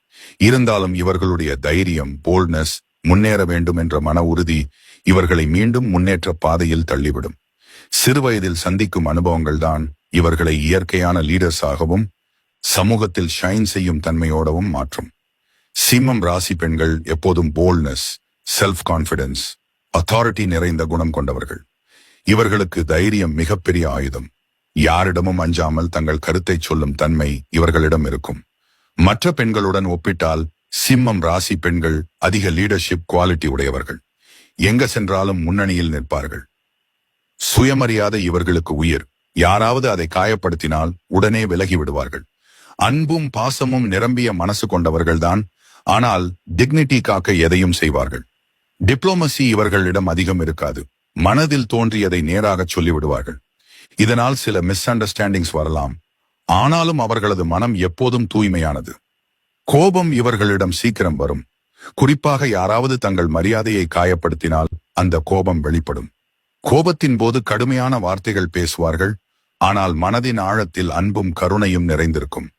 இருந்தாலும் இவர்களுடைய தைரியம், போல்ட்னஸ், முன்னேற வேண்டும் என்ற மன உறுதி இவர்களை மீண்டும் முன்னேற்ற பாதையில் தள்ளிவிடும். சிறு வயதில் சந்திக்கும் அனுபவங்கள் தான் இவர்களை இயற்கையான லீடர்ஸாகவும் சமூகத்தில் ஷைன் செய்யும் தன்மையோடவும் மாற்றும். சிம்மம் ராசி பெண்கள் எப்போதும் போல்ட்னஸ், செல்ஃப் கான்பிடன்ஸ், அத்தாரிட்டி நிறைந்த குணம் கொண்டவர்கள். இவர்களுக்கு தைரியம் மிகப்பெரிய ஆயுதம். யாரிடமும் அஞ்சாமல் தங்கள் கருத்தை சொல்லும் தன்மை இவர்களிடம் இருக்கும். மற்ற பெண்களுடன் ஒப்பிட்டால் சிம்மம் ராசி பெண்கள் அதிக லீடர்ஷிப் குவாலிட்டி உடையவர்கள். எங்க சென்றாலும் முன்னணியில் நிற்பார்கள். சுயமரியாதை இவர்களுக்கு உயிர். யாராவது அதை காயப்படுத்தினால் உடனே விலகி விடுவார்கள். அன்பும் பாசமும் நிரம்பிய மனசு கொண்டவர்கள்தான். ஆனால் டிக்னிட்டி காக்க எதையும் செய்வார்கள். டிப்ளோமசி இவர்களிடம் அதிகம் இருக்காது. மனதில் தோன்றியதை நேராக சொல்லிவிடுவார்கள். இதனால் சில மிஸ் அண்டர்ஸ்டாண்டிங்ஸ் வரலாம். ஆனாலும் அவர்களது மனம் எப்போதும் தூய்மையானது. கோபம் இவர்களிடம் சீக்கிரம் வரும். குறிப்பாக யாராவது தங்கள் மரியாதையை காயப்படுத்தினால் அந்த கோபம் வெளிப்படும். கோபத்தின் போது கடுமையான வார்த்தைகள் பேசுவார்கள். ஆனால் மனதின் ஆழத்தில் அன்பும் கருணையும் நிறைந்திருக்கும்.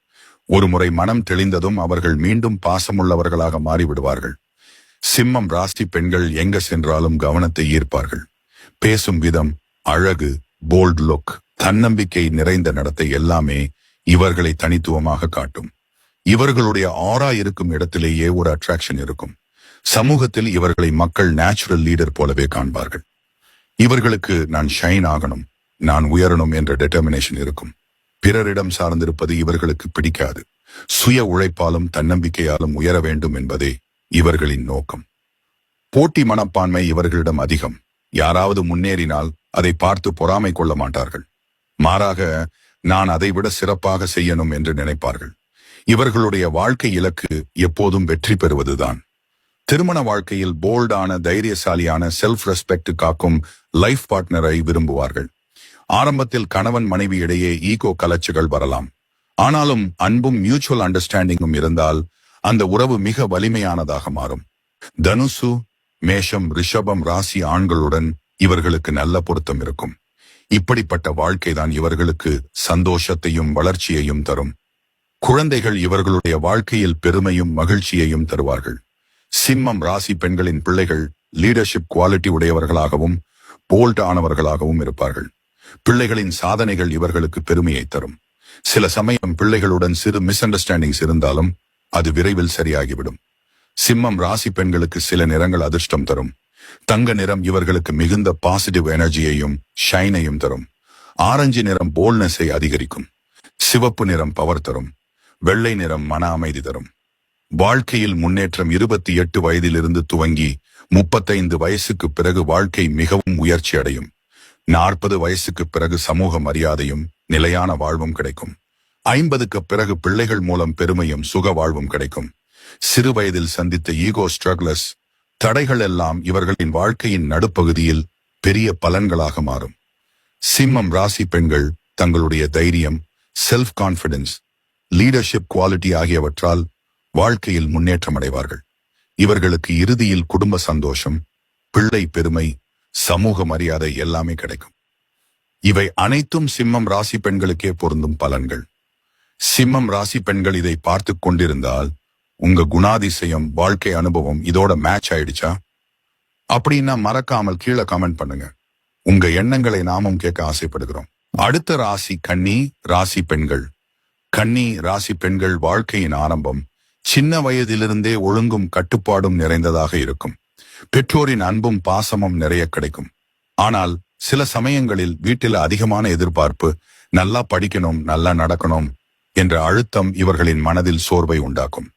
ஒருமுறை மனம் தெளிந்ததும் அவர்கள் மீண்டும் பாசமுள்ளவர்களாக மாறிவிடுவார்கள். சிம்மம் ராசி பெண்கள் எங்க சென்றாலும் கவனத்தை ஈர்ப்பார்கள். பேசும் விதம், அழகு, போல்ட் லுக், தன்னம்பிக்கை நிறைந்த நடத்தை எல்லாமே இவர்களை தனித்துவமாக காட்டும். இவர்களுடைய ஆரா இருக்கும் இடத்திலேயே ஒரு அட்ராக்ஷன் இருக்கும். சமூகத்தில் இவர்களை மக்கள் நேச்சுரல் லீடர் போலவே காண்பார்கள். இவர்களுக்கு நான் ஷைன் ஆகணும், நான் உயரணும் என்ற டெட்டர்மினேஷன் இருக்கும். பிறரிடம் சார்ந்திருப்பது இவர்களுக்கு பிடிக்காது. சுய உழைப்பாலும் தன்னம்பிக்கையாலும் உயர வேண்டும் என்பதே இவர்களின் நோக்கம். போட்டி மனப்பான்மை இவர்களிடம் அதிகம். யாராவது முன்னேறினால் அதை பார்த்து பொறாமை கொள்ள மாட்டார்கள். மாறாக நான் அதைவிட சிறப்பாக செய்யணும் என்று நினைப்பார்கள். இவர்களுடைய வாழ்க்கை இலக்கு எப்போதும் வெற்றி பெறுவதுதான். திருமண வாழ்க்கையில் போல்டான, தைரியசாலியான, செல்ஃப் ரெஸ்பெக்ட் காக்கும் லைஃப் பார்ட்னரை விரும்புவார்கள். ஆரம்பத்தில் கணவன் மனைவி இடையே ஈகோ கலர்ச்சிகள் வரலாம். ஆனாலும் அன்பும் மியூச்சுவல் அண்டர்ஸ்டாண்டிங்கும் இருந்தால் அந்த உறவு மிக வலிமையானதாக மாறும். தனுசு, மேஷம், ரிஷபம் ராசி ஆண்களுடன் இவர்களுக்கு நல்ல பொருத்தம் இருக்கும். இப்படிப்பட்ட வாழ்க்கைதான் இவர்களுக்கு சந்தோஷத்தையும் வளர்ச்சியையும் தரும். குழந்தைகள் இவர்களுடைய வாழ்க்கையில் பெருமையும் மகிழ்ச்சியையும் தருவார்கள். சிம்மம் ராசி பெண்களின் பிள்ளைகள் லீடர்ஷிப் குவாலிட்டி உடையவர்களாகவும் போல்ட் ஆனவர்களாகவும் இருப்பார்கள். பிள்ளைகளின் சாதனைகள் இவர்களுக்கு பெருமையை தரும். சில சமயம் பிள்ளைகளுடன் சிறு மிஸ் அண்டர்ஸ்டாண்டிங்ஸ் இருந்தாலும் அது விரைவில் சரியாகிவிடும். சிம்மம் ராசி பெண்களுக்கு சில நிறங்கள் அதிர்ஷ்டம் தரும். தங்க நிறம் இவர்களுக்கு மிகுந்த பாசிட்டிவ் எனர்ஜியையும் ஷைனையும் தரும். ஆரஞ்சு நிறம் போல்ட்னஸை அதிகரிக்கும். சிவப்பு நிறம் பவர் தரும். வெள்ளை நிறம் மன அமைதி தரும். வாழ்க்கையில் முன்னேற்றம் 28 வயதிலிருந்து துவங்கி 35 வயசுக்கு பிறகு வாழ்க்கை மிகவும் உயர்ச்சி அடையும். 40 வயசுக்கு பிறகு சமூக மரியாதையும் நிலையான வாழ்வும் கிடைக்கும். 50க்கு பிறகு பிள்ளைகள் மூலம் பெருமையும் சுக வாழ்வும் கிடைக்கும். சிறு வயதில் சந்தித்த ஈகோ ஸ்ட்ரகிள்ஸ், தடைகள் எல்லாம் இவர்களின் வாழ்க்கையின் நடுப்பகுதியில் பெரிய பலன்களாக மாறும். சிம்மம் ராசி பெண்கள் தங்களுடைய தைரியம், செல்ஃப் கான்பிடன்ஸ், லீடர்ஷிப் குவாலிட்டி ஆகியவற்றால் வாழ்க்கையில் முன்னேற்றம் அடைவார்கள். இவர்களுக்கு இறுதியில் குடும்ப சந்தோஷம், பிள்ளை பெருமை, சமூக மரியாதை எல்லாமே கிடைக்கும். இவை அனைத்தும் சிம்மம் ராசி பெண்களுக்கே பொருந்தும் பலன்கள். சிம்மம் ராசி பெண்கள் இதை பார்த்து கொண்டிருந்தால் உங்க குணாதிசயம், வாழ்க்கை அனுபவம் இதோட மேட்ச் ஆயிடுச்சா? அப்படின்னா மறக்காமல் கீழே கமெண்ட் பண்ணுங்க. உங்க எண்ணங்களை நாமும் கேட்க ஆசைப்படுகிறோம். அடுத்த ராசி கன்னி ராசி பெண்கள். கன்னி ராசி பெண்கள் வாழ்க்கையின் ஆரம்பம் சின்ன வயதிலிருந்தே ஒழுங்கும் கட்டுப்பாடும் நிறைந்ததாக இருக்கும். பெற்றோரின் அன்பும் பாசமும் நிறைய கிடைக்கும். ஆனால் சில சமயங்களில் வீட்டில் அதிகமான எதிர்பார்ப்பு, நல்லா படிக்கணும், நல்லா நடக்கணும் என்ற அழுத்தம் இவர்களின் மனதில் சோர்வை உண்டாக்கும்.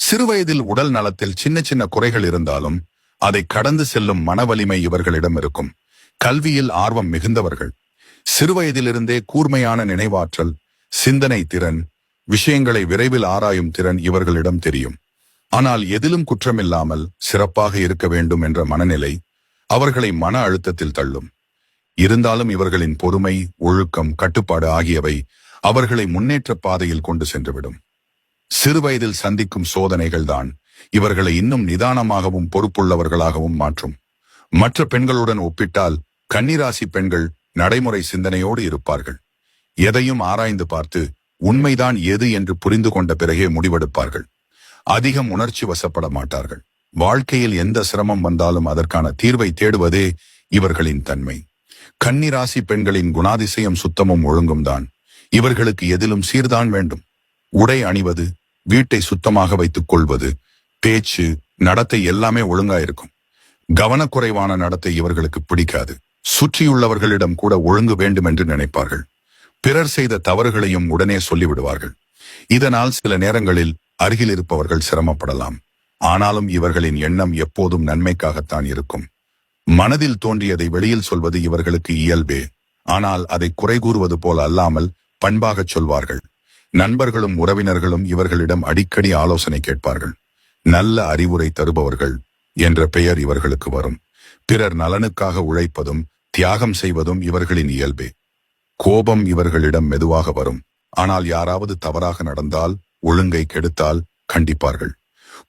சிறுவயதில் உடல் நலத்தில் சின்ன சின்ன குறைகள் இருந்தாலும் அதை கடந்து செல்லும் மனவலிமை இவர்களிடம் இருக்கும். கல்வியில் ஆர்வம் மிகுந்தவர்கள். சிறுவயதிலிருந்தே கூர்மையான நினைவாற்றல், சிந்தனை திறன், விஷயங்களை விரைவில் ஆராயும் திறன் இவர்களிடம் தெரியும். ஆனால் எதிலும் குற்றமில்லாமல் சிறப்பாக இருக்க வேண்டும் என்ற மனநிலை, அவர்களை மன அழுத்தத்தில் தள்ளும். இருந்தாலும் இவர்களின் பொறுமை, ஒழுக்கம், கட்டுப்பாடு ஆகியவை அவர்களை முன்னேற்ற பாதையில் கொண்டு சென்றுவிடும். சிறுவயதில் சந்திக்கும் சோதனைகள்தான் இவர்களை இன்னும் நிதானமாகவும் பொறுப்புள்ளவர்களாகவும் மாற்றும். மற்ற பெண்களுடன் ஒப்பிட்டால் கன்னிராசி பெண்கள் நடைமுறை சிந்தனையோடு இருப்பார்கள். எதையும் ஆராய்ந்து பார்த்து உண்மைதான் எது என்று புரிந்து கொண்ட பிறகே முடிவெடுப்பார்கள். அதிகம் உணர்ச்சி வசப்பட மாட்டார்கள். வாழ்க்கையில் எந்த சிரமம் வந்தாலும் அதற்கான தீர்வை தேடுவதே இவர்களின் தன்மை. கன்னிராசி பெண்களின் குணாதிசயம் சுத்தமும் ஒழுங்கும் தான். இவர்களுக்கு எதிலும் சீர்தான் வேண்டும். உடை அணிவது, வீட்டை சுத்தமாக வைத்துக் கொள்வது, பேச்சு, நடத்தை எல்லாமே ஒழுங்கா இருக்கும். கவனக்குறைவான நடத்தை இவர்களுக்கு பிடிக்காது. சுற்றியுள்ளவர்களிடம் கூட ஒழுங்கு வேண்டும் என்று நினைப்பார்கள். பிறர் செய்த தவறுகளையும் உடனே சொல்லிவிடுவார்கள். இதனால் சில நேரங்களில் அருகில் இருப்பவர்கள் சிரமப்படலாம். ஆனாலும் இவர்களின் எண்ணம் எப்போதும் நன்மைக்காகத்தான் இருக்கும். மனதில் தோன்றியதை வெளியில் சொல்வது இவர்களுக்கு இயல்பே. ஆனால் அதை குறை கூறுவது போல அல்லாமல் பண்பாகச் சொல்வார்கள். நண்பர்களும் உறவினர்களும் இவர்களிடம் அடிக்கடி ஆலோசனை கேட்பார்கள். நல்ல அறிவுரை தருபவர்கள் என்ற பெயர் இவர்களுக்கு வரும். பிறர் நலனுக்காக உழைப்பதும் தியாகம் செய்வதும் இவர்களின் இயல்பே. கோபம் இவர்களிடம் மெதுவாக வரும். ஆனால் யாராவது தவறாக நடந்தால், ஒழுங்கை கெடுத்தால் கண்டிப்பார்கள்.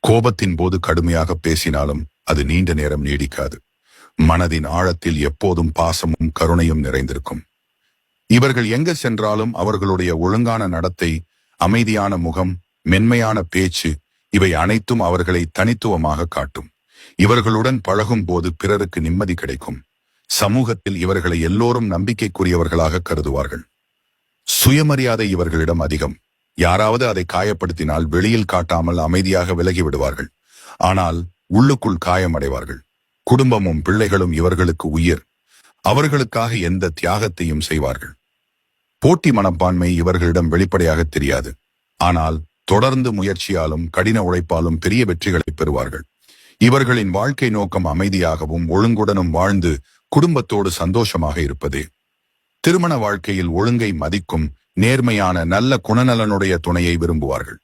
கோபத்தின் போது கடுமையாக பேசினாலும் அது நீண்ட நேரம் நீடிக்காது. மனதின் ஆழத்தில் எப்போதும் பாசமும் கருணையும் நிறைந்திருக்கும். இவர்கள் எங்க சென்றாலும் அவர்களுடைய ஒழுங்கான நடத்தை, அமைதியான முகம், மென்மையான பேச்சு இவை அனைத்தும் அவர்களை தனித்துவமாக காட்டும். இவர்களுடன் பழகும் போது பிறருக்கு நிம்மதி கிடைக்கும். சமூகத்தில் இவர்களை எல்லோரும் நம்பிக்கைக்குரியவர்களாக கருதுவார்கள். சுயமரியாதை இவர்களிடம் அதிகம். யாராவது அதை காயப்படுத்தினால் வெளியில் காட்டாமல் அமைதியாக விலகி விடுவார்கள். ஆனால் உள்ளுக்குள் காயமடைவார்கள். குடும்பமும் பிள்ளைகளும் இவர்களுக்கு உயிர். அவர்களுக்காக எந்த தியாகத்தையும் செய்வார்கள். போட்டி மனப்பான்மை இவர்களிடம் வெளிப்படையாக தெரியாது. ஆனால் தொடர்ந்து முயற்சியாலும் கடின உழைப்பாலும் பெரிய வெற்றிகளை பெறுவார்கள். இவர்களின் வாழ்க்கை நோக்கம் அமைதியாகவும் ஒழுங்குடனும் வாழ்ந்து குடும்பத்தோடு சந்தோஷமாக இருப்பதே. திருமண வாழ்க்கையில் ஒழுங்கை மதிக்கும் நேர்மையான நல்ல குணநலனுடைய துணையை விரும்புவார்கள்.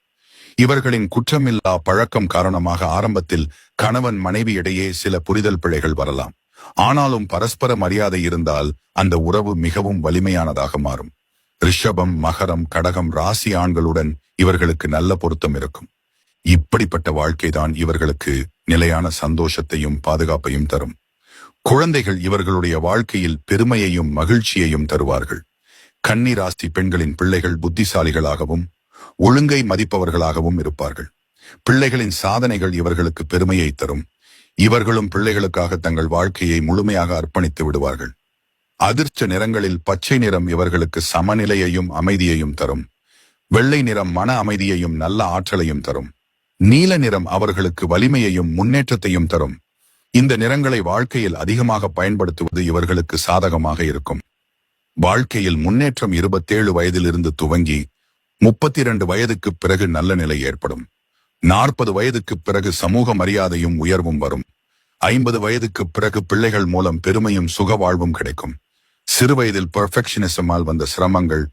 இவர்களின் குற்றமில்லா பழக்கம் காரணமாக ஆரம்பத்தில் கணவன் மனைவி இடையே சில புரிதல் பிழைகள் வரலாம். ஆனாலும் பரஸ்பர மரியாதை இருந்தால் அந்த உறவு மிகவும் வலிமையானதாக மாறும். ரிஷபம், மகரம், கடகம் ராசி ஆண்களுடன் இவர்களுக்கு நல்ல பொருத்தம் இருக்கும். இப்படிப்பட்ட வாழ்க்கைதான் இவர்களுக்கு நிலையான சந்தோஷத்தையும் பாதுகாப்பையும் தரும். குழந்தைகள் இவர்களுடைய வாழ்க்கையில் பெருமையையும் மகிழ்ச்சியையும் தருவார்கள். கன்னி ராசி பெண்களின் பிள்ளைகள் புத்திசாலிகளாகவும் ஒழுங்கை மதிப்பவர்களாகவும் இருப்பார்கள். பிள்ளைகளின் சாதனைகள் இவர்களுக்கு பெருமையை தரும். இவர்களும் பிள்ளைகளுக்காக தங்கள் வாழ்க்கையை முழுமையாக அர்ப்பணித்து விடுவார்கள். அதிர்ஷ்ட நிறங்களில் பச்சை நிறம் இவர்களுக்கு சமநிலையையும் அமைதியையும் தரும். வெள்ளை நிறம் மன அமைதியையும் நல்ல ஆற்றலையும் தரும். நீல நிறம் அவர்களுக்கு வலிமையையும் முன்னேற்றத்தையும் தரும். இந்த நிறங்களை வாழ்க்கையில் அதிகமாக பயன்படுத்துவது இவர்களுக்கு சாதகமாக இருக்கும். வாழ்க்கையில் முன்னேற்றம் 27 வயதிலிருந்து துவங்கி 32 வயதுக்கு பிறகு நல்ல நிலை ஏற்படும். 40 வயதுக்கு பிறகு சமூக மரியாதையும் உயர்வும் வரும். 50 வயதுக்கு பிறகு பிள்ளைகள் மூலம் பெருமையும் சுக வாழ்வும் கிடைக்கும். சிறுவயதில் பெர்ஃபெக்ஷனிசமால் வந்த சிரமங்கள்,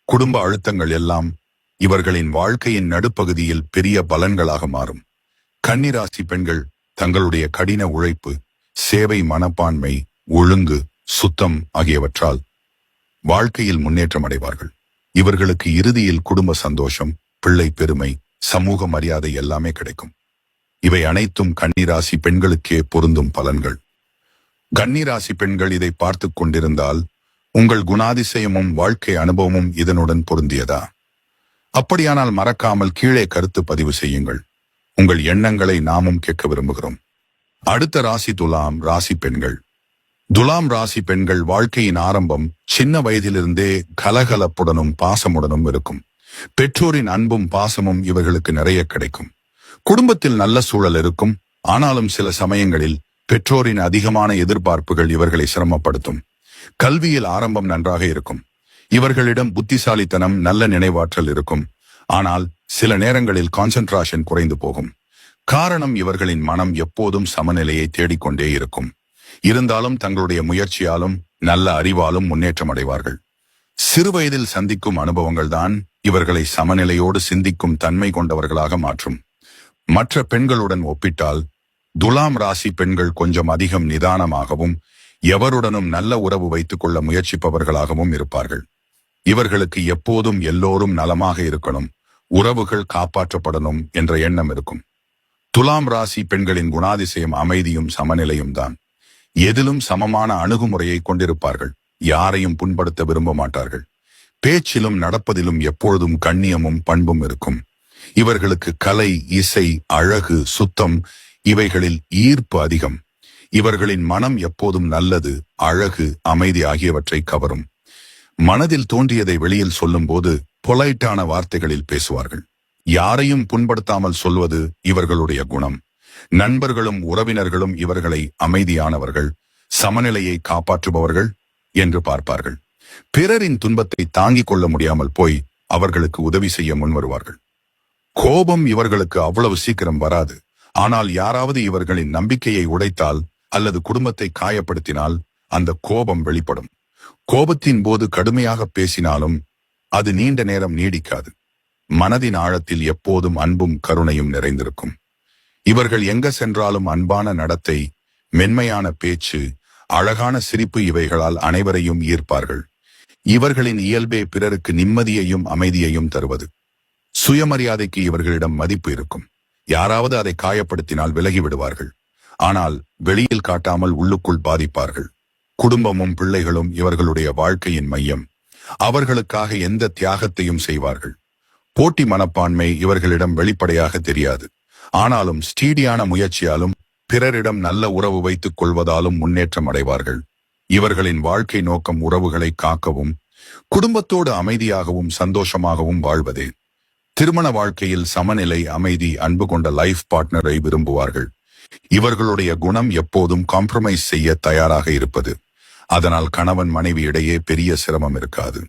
குடும்ப அழுத்தங்கள் எல்லாம் இவர்களின் வாழ்க்கையின் நடுப்பகுதியில் பெரிய பலன்களாக மாறும். கன்னிராசி பெண்கள் தங்களுடைய கடின உழைப்பு, சேவை மனப்பான்மை, ஒழுங்கு, சுத்தம் ஆகியவற்றால் வாழ்க்கையில் முன்னேற்றம் அடைவார்கள். இவர்களுக்கு இறுதியில் குடும்ப சந்தோஷம், பிள்ளை பெருமை, சமூக மரியாதை எல்லாமே கிடைக்கும். இவை அனைத்தும் கன்னிராசி பெண்களுக்கே பொருந்தும் பலன்கள். கன்னிராசி பெண்கள் இதை பார்த்து கொண்டிருந்தால் உங்கள் குணாதிசயமும் வாழ்க்கை அனுபவமும் இதனுடன் பொருந்தியதா? அப்படியானால் மறக்காமல் கீழே கருத்து பதிவு செய்யுங்கள். உங்கள் எண்ணங்களை நாமும் கேட்க விரும்புகிறோம். அடுத்த ராசி துலாம் ராசி பெண்கள். துலாம் ராசி பெண்கள் வாழ்க்கையின் ஆரம்பம் சின்ன வயதிலிருந்தே கலகலப்புடனும் பாசமுடனும் இருக்கும். பெற்றோரின் அன்பும் பாசமும் இவர்களுக்கு நிறைய கிடைக்கும். குடும்பத்தில் நல்ல சூழல் இருக்கும். ஆனாலும் சில சமயங்களில் பெற்றோரின் அதிகமான எதிர்பார்ப்புகள் இவர்களை சிரமப்படுத்தும். கல்வியில் ஆரம்பம் நன்றாக இருக்கும். இவர்களிடம் புத்திசாலித்தனம், நல்ல நினைவாற்றல் இருக்கும். ஆனால் சில நேரங்களில் கான்சென்ட்ரேஷன் குறைந்து போகும். காரணம் இவர்களின் மனம் எப்போதும் சமநிலையை தேடிக்கொண்டே இருக்கும். இருந்தாலும் தங்களுடைய முயற்சியாலும் நல்ல அறிவாலும் முன்னேற்றம் அடைவார்கள். சிறுவயதில் சந்திக்கும் அனுபவங்கள் தான் இவர்களை சமநிலையோடு சிந்திக்கும் தன்மை கொண்டவர்களாக மாற்றும். மற்ற பெண்களுடன் ஒப்பிட்டால் துலாம் ராசி பெண்கள் கொஞ்சம் அதிகம் நிதானமாகவும் எவருடனும் நல்ல உறவு வைத்துக் கொள்ள முயற்சிப்பவர்களாகவும் இருப்பார்கள். இவர்களுக்கு எப்போதும் எல்லோரும் நலமாக இருக்கணும், உறவுகள் காப்பாற்றப்படணும் என்ற எண்ணம் இருக்கும். துலாம் ராசி பெண்களின் குணாதிசயம் அமைதியும் சமநிலையும் தான். எதிலும் சமமான அணுகுமுறையை கொண்டிருப்பார்கள். யாரையும் புண்படுத்த விரும்ப மாட்டார்கள். பேச்சிலும் நடப்பதிலும் எப்பொழுதும் கண்ணியமும் பண்பும் இருக்கும். இவர்களுக்கு கலை, இசை, அழகு, சுத்தம் இவைகளில் ஈர்ப்பு அதிகம். இவர்களின் மனம் எப்போதும் நல்லது, அழகு, அமைதி ஆகியவற்றை கவரும். மனதில் தோன்றியதை வெளியில் சொல்லும்போது பொலைட்டான வார்த்தைகளில் பேசுவார்கள். யாரையும் புண்படுத்தாமல் சொல்வது இவர்களுடைய குணம். நண்பர்களும் உறவினர்களும் இவர்களை அமைதியானவர்கள், சமநிலையை காப்பாற்றுபவர்கள் என்று பார்ப்பார்கள். பிறரின் துன்பத்தை தாங்கிக் கொள்ள முடியாமல் போய் அவர்களுக்கு உதவி செய்ய முன்வருவார்கள். கோபம் இவர்களுக்கு அவ்வளவு சீக்கிரம் வராது. ஆனால் யாராவது இவர்களின் நம்பிக்கையை உடைத்தால் அல்லது குடும்பத்தை காயப்படுத்தினால் அந்த கோபம் வெளிப்படும். கோபத்தின் போது கடுமையாக பேசினாலும் அது நீண்ட நேரம் நீடிக்காது. மனதின் ஆழத்தில் எப்போதும் அன்பும் கருணையும் நிறைந்திருக்கும். இவர்கள் எங்க சென்றாலும் அன்பான நடத்தை, மென்மையான பேச்சு, அழகான சிரிப்பு இவைகளால் அனைவரையும் ஈர்ப்பார்கள். இவர்களின் இயல்பே பிறருக்கு நிம்மதியையும் அமைதியையும் தருவது. சுயமரியாதைக்கு இவர்களிடம் மதிப்பு இருக்கும். யாராவது அதை காயப்படுத்தினால் விலகி விடுவார்கள். ஆனால் வெளியில் காட்டாமல் உள்ளுக்குள் பாதிப்பார்கள். குடும்பமும் பிள்ளைகளும் இவர்களுடைய வாழ்க்கையின் மையம். அவர்களுக்காக எந்த தியாகத்தையும் செய்வார்கள். போட்டி மனப்பான்மை இவர்களிடம் வெளிப்படையாக தெரியாது. ஆனாலும் ஸ்டீடியான முயற்சியாலும் பிறரிடம் நல்ல உறவு வைத்துக் கொள்வதாலும் முன்னேற்றம் அடைவார்கள். இவர்களின் வாழ்க்கை நோக்கம் உறவுகளை காக்கவும் குடும்பத்தோடு அமைதியாகவும் சந்தோஷமாகவும் வாழ்வதே. திருமண வாழ்க்கையில் சமநிலை, அமைதி, அன்பு கொண்ட லைஃப் பார்ட்னரை விரும்புவார்கள். இவர்களுடைய குணம் எப்போதும் காம்ப்ரமைஸ் செய்ய தயாராக இருப்பது. அதனால் கணவன் மனைவி இடையே பெரிய சிரமம் இருக்காது.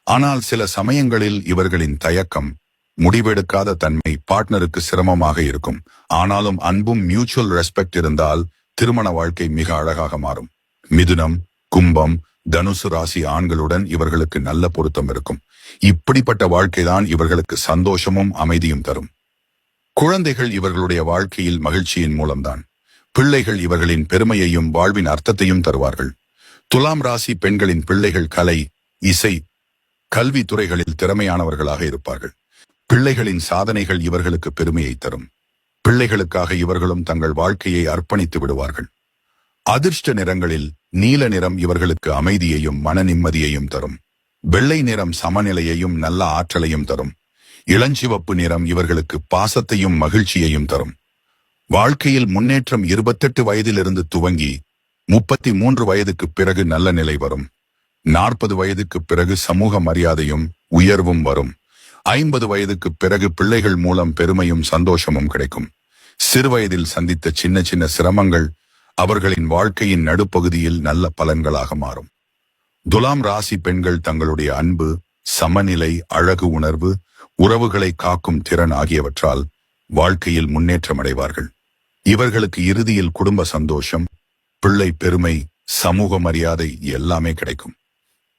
ஆனால் சில சமயங்களில் இவர்களின் தயக்கம், முடிவெடுக்காத தன்மை பார்ட்னருக்கு சிரமமாக இருக்கும். ஆனாலும் அன்பும் மியூச்சுவல் ரெஸ்பெக்ட் இருந்தால் திருமண வாழ்க்கை மிக அழகாக மாறும். மிதுனம், கும்பம், தனுசு ராசி ஆண்களுடன் இவர்களுக்கு நல்ல பொருத்தம் இருக்கும். இப்படிப்பட்ட வாழ்க்கைதான் இவர்களுக்கு சந்தோஷமும் அமைதியும் தரும். குழந்தைகள் இவர்களுடைய வாழ்க்கையில் மகிழ்ச்சியின் மூலம்தான். பிள்ளைகள் இவர்களின் பெருமையையும் வாழ்வின் அர்த்தத்தையும் தருவார்கள். துலாம் ராசி பெண்களின் பிள்ளைகள் கலை, இசை, கல்வி துறைகளில் திறமையானவர்களாக இருப்பார்கள். பிள்ளைகளின் சாதனைகள் இவர்களுக்கு பெருமையை தரும். பிள்ளைகளுக்காக இவர்களும் தங்கள் வாழ்க்கையை அர்ப்பணித்து விடுவார்கள். அதிர்ஷ்ட நிறங்களில் நீல நிறம் இவர்களுக்கு அமைதியையும் மன நிம்மதியையும் தரும். வெள்ளை நிறம் சமநிலையையும் நல்ல ஆற்றலையும் தரும். இளஞ்சிவப்பு நிறம் இவர்களுக்கு பாசத்தையும் மகிழ்ச்சியையும் தரும். வாழ்க்கையில் முன்னேற்றம் 28 வயதிலிருந்து துவங்கி 33 வயதுக்கு பிறகு நல்ல நிலை வரும். 40 வயதுக்கு பிறகு சமூக மரியாதையும் உயர்வும் வரும். 50 வயதுக்கு பிறகு பிள்ளைகள் மூலம் பெருமையும் சந்தோஷமும் கிடைக்கும். சிறுவயதில் சந்தித்த சின்ன சின்ன சிரமங்கள் அவர்களின் வாழ்க்கையின் நடுப்பகுதியில் நல்ல பலன்களாக மாறும். துலாம் ராசி பெண்கள் தங்களுடைய அன்பு, சமநிலை, அழகு உணர்வு, உறவுகளை காக்கும் திறன் ஆகியவற்றால் வாழ்க்கையில் முன்னேற்றம் அடைவார்கள். இவர்களுக்கு இறுதியில் குடும்ப சந்தோஷம், பிள்ளை பெருமை, சமூக மரியாதை எல்லாமே கிடைக்கும்.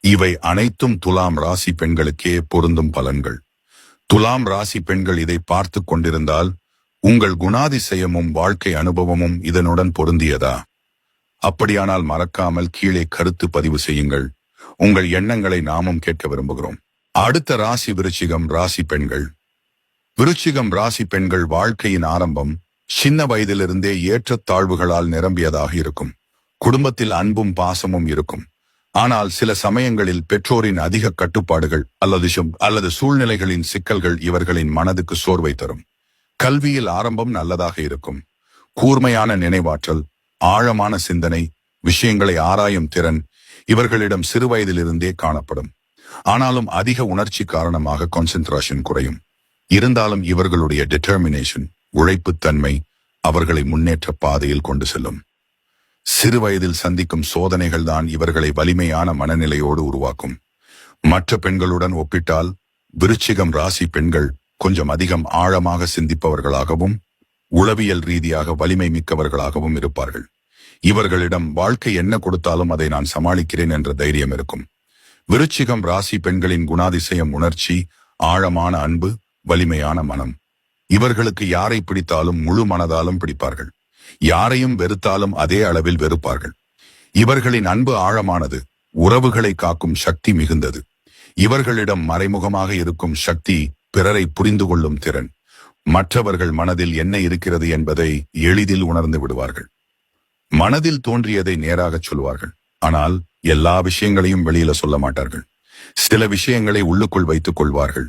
இவை அனைத்தும் துலாம் ராசி பெண்களுக்கே பொருந்தும் பலன்கள். துலாம் ராசி பெண்கள் இதை பார்த்து கொண்டிருந்தால் உங்கள் குணாதிசயமும் வாழ்க்கை அனுபவமும் இதனுடன் பொருந்தியதா? அப்படியானால் மறக்காமல் கீழே கருத்து பதிவு செய்யுங்கள். உங்கள் எண்ணங்களை நாமும் கேட்க விரும்புகிறோம். அடுத்த ராசி விருச்சிகம் ராசி பெண்கள். விருச்சிகம் ராசி பெண்கள் வாழ்க்கையின் ஆரம்பம் சின்ன வயதிலிருந்தே ஏற்றத்தாழ்வுகளால் நிரம்பியதாக இருக்கும். குடும்பத்தில் அன்பும் பாசமும் இருக்கும். ஆனால் சில சமயங்களில் பெற்றோரின் அதிக கட்டுப்பாடுகள் அல்லது சூழ்நிலைகளின் சிக்கல்கள் இவர்களின் மனதுக்கு சோர்வை தரும். கல்வியில் ஆரம்பம் நல்லதாக இருக்கும். கூர்மையான நினைவாற்றல், ஆழமான சிந்தனை, விஷயங்களை ஆராயும் திறன் இவர்களிடம் சிறுவயதிலிருந்தே காணப்படும். ஆனாலும் அதிக உணர்ச்சி காரணமாக கான்சென்ட்ரேஷன் குறையும். இருந்தாலும் இவர்களுடைய டிட்டர்மினேஷன், உழைப்புத்தன்மை அவர்களை முன்னேற்ற பாதையில் கொண்டு செல்லும். சிறுவயதில் சந்திக்கும் சோதனைகள் தான் இவர்களை வலிமையான மனநிலையோடு உருவாக்கும். மற்ற பெண்களுடன் ஒப்பிட்டால் விருச்சிகம் ராசி பெண்கள் கொஞ்சம் அதிகம் ஆழமாக சிந்திப்பவர்களாகவும் உளவியல் ரீதியாக வலிமை மிக்கவர்களாகவும் இருப்பார்கள். இவர்களிடம் வாழ்க்கை என்ன கொடுத்தாலும் அதை நான் சமாளிக்கிறேன் என்ற தைரியம் இருக்கும். விருச்சிகம் ராசி பெண்களின் குணாதிசயம் உணர்ச்சி, ஆழமான அன்பு, வலிமையான மனம். இவர்களுக்கு யாரை பிடித்தாலும் முழு மனதாலும் பிடிப்பார்கள். யாரையும் வெறுத்தாலும் அதே அளவில் வெறுப்பார்கள். இவர்களின் அன்பு ஆழமானது, உறவுகளை காக்கும் சக்தி மிகுந்தது. இவர்களிடம் மறைமுகமாக இருக்கும் சக்தி பிறரை புரிந்து கொள்ளும் திறன். மற்றவர்கள் மனதில் என்ன இருக்கிறது என்பதை எளிதில் உணர்ந்து விடுவார்கள். மனதில் தோன்றியதை நேராகச் சொல்வார்கள். ஆனால் எல்லா விஷயங்களையும் வெளியில சொல்ல மாட்டார்கள். சில விஷயங்களை உள்ளுக்குள் வைத்துக் கொள்வார்கள்.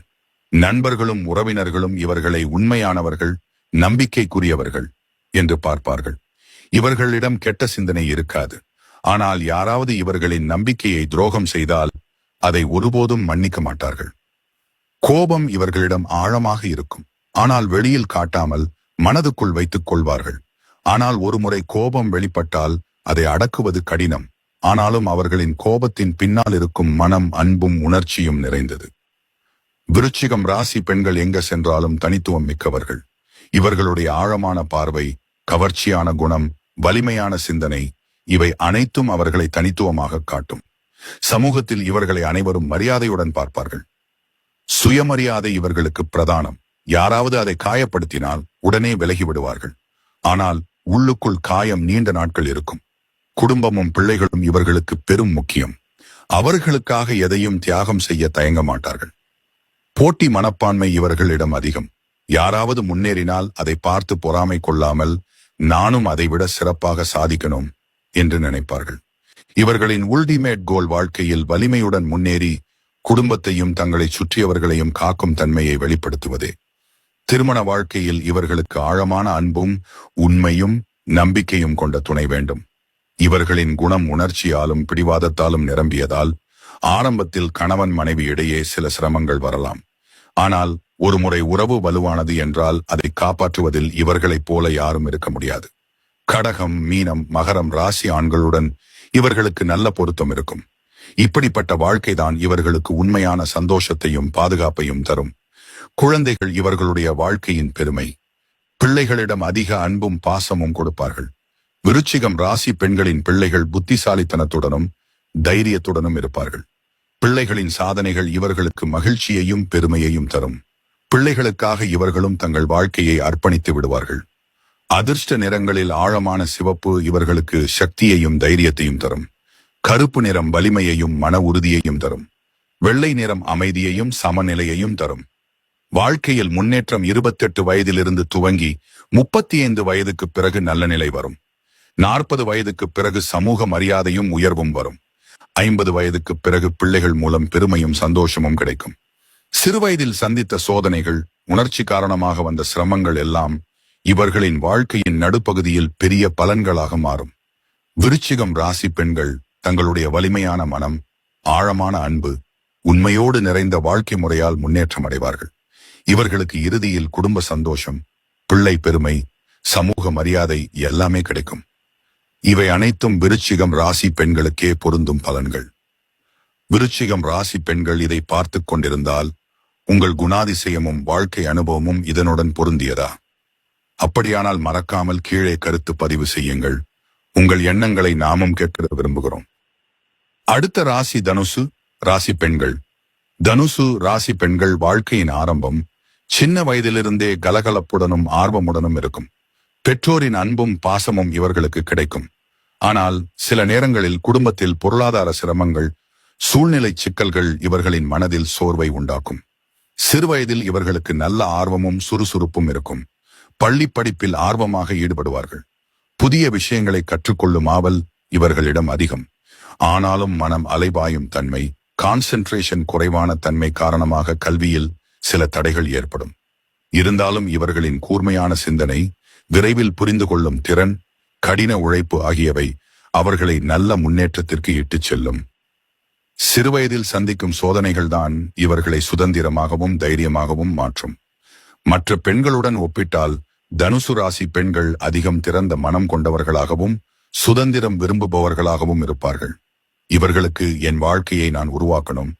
நண்பர்களும் உறவினர்களும் இவர்களை உண்மையானவர்கள், நம்பிக்கைக்குரியவர்கள் என்று பார்ப்பார்கள். இவர்களிடம் கெட்ட சிந்தனை இருக்காது. ஆனால் யாராவது இவர்களின் நம்பிக்கையை துரோகம் செய்தால் அதை ஒருபோதும் மன்னிக்க மாட்டார்கள். கோபம் இவர்களிடம் ஆழமாக இருக்கும். ஆனால் வெளியில் காட்டாமல் மனதுக்குள் வைத்துக் கொள்வார்கள். ஆனால் ஒருமுறை கோபம் வெளிப்பட்டால் அதை அடக்குவது கடினம். ஆனாலும் அவர்களின் கோபத்தின் பின்னால் இருக்கும் மனம் அன்பும் உணர்ச்சியும் நிறைந்தது. விருச்சிகம் ராசி பெண்கள் எங்க சென்றாலும் தனித்துவம் மிக்கவர்கள். இவர்களுடைய ஆழமான பார்வை, கவர்ச்சியான குணம், வலிமையான சிந்தனை, இவை அனைத்தும் அவர்களை தனித்துவமாக காட்டும். சமூகத்தில் இவர்களை அனைவரும் மரியாதையுடன் பார்ப்பார்கள். சுயமரியாதை இவர்களுக்கு பிரதானம். யாராவது அதை காயப்படுத்தினால் உடனே விலகி விடுவார்கள். ஆனால் உள்ளுக்குள் காயம் நீண்ட நாட்கள் இருக்கும். குடும்பமும் பிள்ளைகளும் இவர்களுக்கு பெரும் முக்கியம். அவர்களுக்காக எதையும் தியாகம் செய்ய தயங்க மாட்டார்கள். போட்டி மனப்பான்மை இவர்களிடம் அதிகம். யாராவது முன்னேறினால் அதை பார்த்து பொறாமை கொள்ளாமல் நானும் அதைவிட சிறப்பாக சாதிக்கணும் என்று நினைப்பார்கள். இவர்களின் உல்டிமேட் கோல் வாழ்க்கையில் வலிமையுடன் முன்னேறி குடும்பத்தையும் தங்களை சுற்றியவர்களையும் காக்கும் தன்மையை வெளிப்படுத்துவதே. திருமண வாழ்க்கையில் இவர்களுக்கு ஆழமான அன்பும் உண்மையும் நம்பிக்கையும் கொண்ட துணை வேண்டும். இவர்களின் குணம் உணர்ச்சியாலும் பிடிவாதத்தாலும் நிரம்பியதால் ஆரம்பத்தில் கணவன் மனைவி இடையே சில சிரமங்கள் வரலாம். ஆனால் ஒருமுறை உறவு வலுவானது என்றால் அதை காப்பாற்றுவதில் இவர்களைப் போல யாரும் இருக்க முடியாது. கடகம், மீனம், மகரம் ராசி ஆண்களுடன் இவர்களுக்கு நல்ல பொருத்தம் இருக்கும். இப்படிப்பட்ட வாழ்க்கைதான் இவர்களுக்கு உண்மையான சந்தோஷத்தையும் பாதுகாப்பையும் தரும். குழந்தைகள் இவர்களுடைய வாழ்க்கையின் பெருமை. பிள்ளைகளிடம் அதிக அன்பும் பாசமும் கொடுப்பார்கள். விருச்சிகம் ராசி பெண்களின் பிள்ளைகள் புத்திசாலித்தனத்துடனும் தைரியத்துடனும் இருப்பார்கள். பிள்ளைகளின் சாதனைகள் இவர்களுக்கு மகிழ்ச்சியையும் பெருமையையும் தரும். பிள்ளைகளுக்காக இவர்களும் தங்கள் வாழ்க்கையை அர்ப்பணித்து விடுவார்கள். அதிர்ஷ்ட நிறங்களில் ஆழமான சிவப்பு இவர்களுக்கு சக்தியையும் தைரியத்தையும் தரும். கருப்பு நிறம் வலிமையையும் மன உறுதியையும் தரும். வெள்ளை நிறம் அமைதியையும் சமநிலையையும் தரும். வாழ்க்கையில் முன்னேற்றம் 28 வயதிலிருந்து துவங்கி 35 வயதுக்கு பிறகு நல்ல நிலை வரும். 40 வயதுக்கு பிறகு சமூக மரியாதையும் உயர்வும் வரும். 50 வயதுக்கு பிறகு பிள்ளைகள் மூலம் பெருமையும் சந்தோஷமும் கிடைக்கும். சிறுவயதில் சந்தித்த சோதனைகள், உணர்ச்சி காரணமாக வந்த சிரமங்கள் எல்லாம் இவர்களின் வாழ்க்கையின் நடுப்பகுதியில் பெரிய பலன்களாக மாறும். விருச்சிகம் ராசி பெண்கள் தங்களுடைய வலிமையான மனம், ஆழமான அன்பு, உண்மையோடு நிறைந்த வாழ்க்கை முறையால் முன்னேற்றம் அடைவார்கள். இவர்களுக்கு இறுதியில் குடும்ப சந்தோஷம், பிள்ளை பெருமை, சமூக மரியாதை எல்லாமே கிடைக்கும். இவை அனைத்தும் விருச்சிகம் ராசி பெண்களுக்கே பொருந்தும் பலன்கள். விருச்சிகம் ராசி பெண்கள் இதை பார்த்து கொண்டிருந்தால் உங்கள் குணாதிசயமும் வாழ்க்கை அனுபவமும் இதனுடன் பொருந்தியதா? அப்படியானால் மறக்காமல் கீழே கருத்து பதிவு செய்யுங்கள். உங்கள் எண்ணங்களை நாமும் கேட்க விரும்புகிறோம். அடுத்த ராசி தனுசு ராசி பெண்கள். தனுசு ராசி பெண்கள் வாழ்க்கையின் ஆரம்பம் சின்ன வயதிலிருந்தே கலகலப்புடனும் ஆர்வமுடனும் இருக்கும். பெற்றோரின் அன்பும் பாசமும் இவர்களுக்கு கிடைக்கும். ஆனால் சில நேரங்களில் குடும்பத்தில் பொருளாதார சிரமங்கள், சூழ்நிலை சிக்கல்கள் இவர்களின் மனதில் சோர்வை உண்டாக்கும். சிறுவயதில் இவர்களுக்கு நல்ல ஆர்வமும் சுறுசுறுப்பும் இருக்கும். பள்ளி படிப்பில் ஆர்வமாக ஈடுபடுவார்கள். புதிய விஷயங்களை கற்றுக்கொள்ளும் ஆவல் இவர்களிடம் அதிகம். ஆனாலும் மனம் அலைபாயும் தன்மை, கான்சென்ட்ரேஷன் குறைவான தன்மை காரணமாக கல்வியில் சில தடைகள் ஏற்படும். இருந்தாலும் இவர்களின் கூர்மையான சிந்தனை, விரைவில் புரிந்து கொள்ளும் திறன், கடின உழைப்பு ஆகியவை அவர்களை நல்ல முன்னேற்றத்திற்கு இட்டுச் செல்லும். சிறுவயதில் சந்திக்கும் சோதனைகள்தான் இவர்களை சுதந்திரமாகவும் தைரியமாகவும் மாற்றும். மற்ற பெண்களுடன் ஒப்பிட்டால் தனுசு ராசி பெண்கள் அதிகம் திறந்த மனம் கொண்டவர்களாகவும் சுதந்திரம் விரும்புபவர்களாகவும் இருப்பார்கள். இவர்களுக்கு என் வாழ்க்கையை நான் உருவாக்கணும்,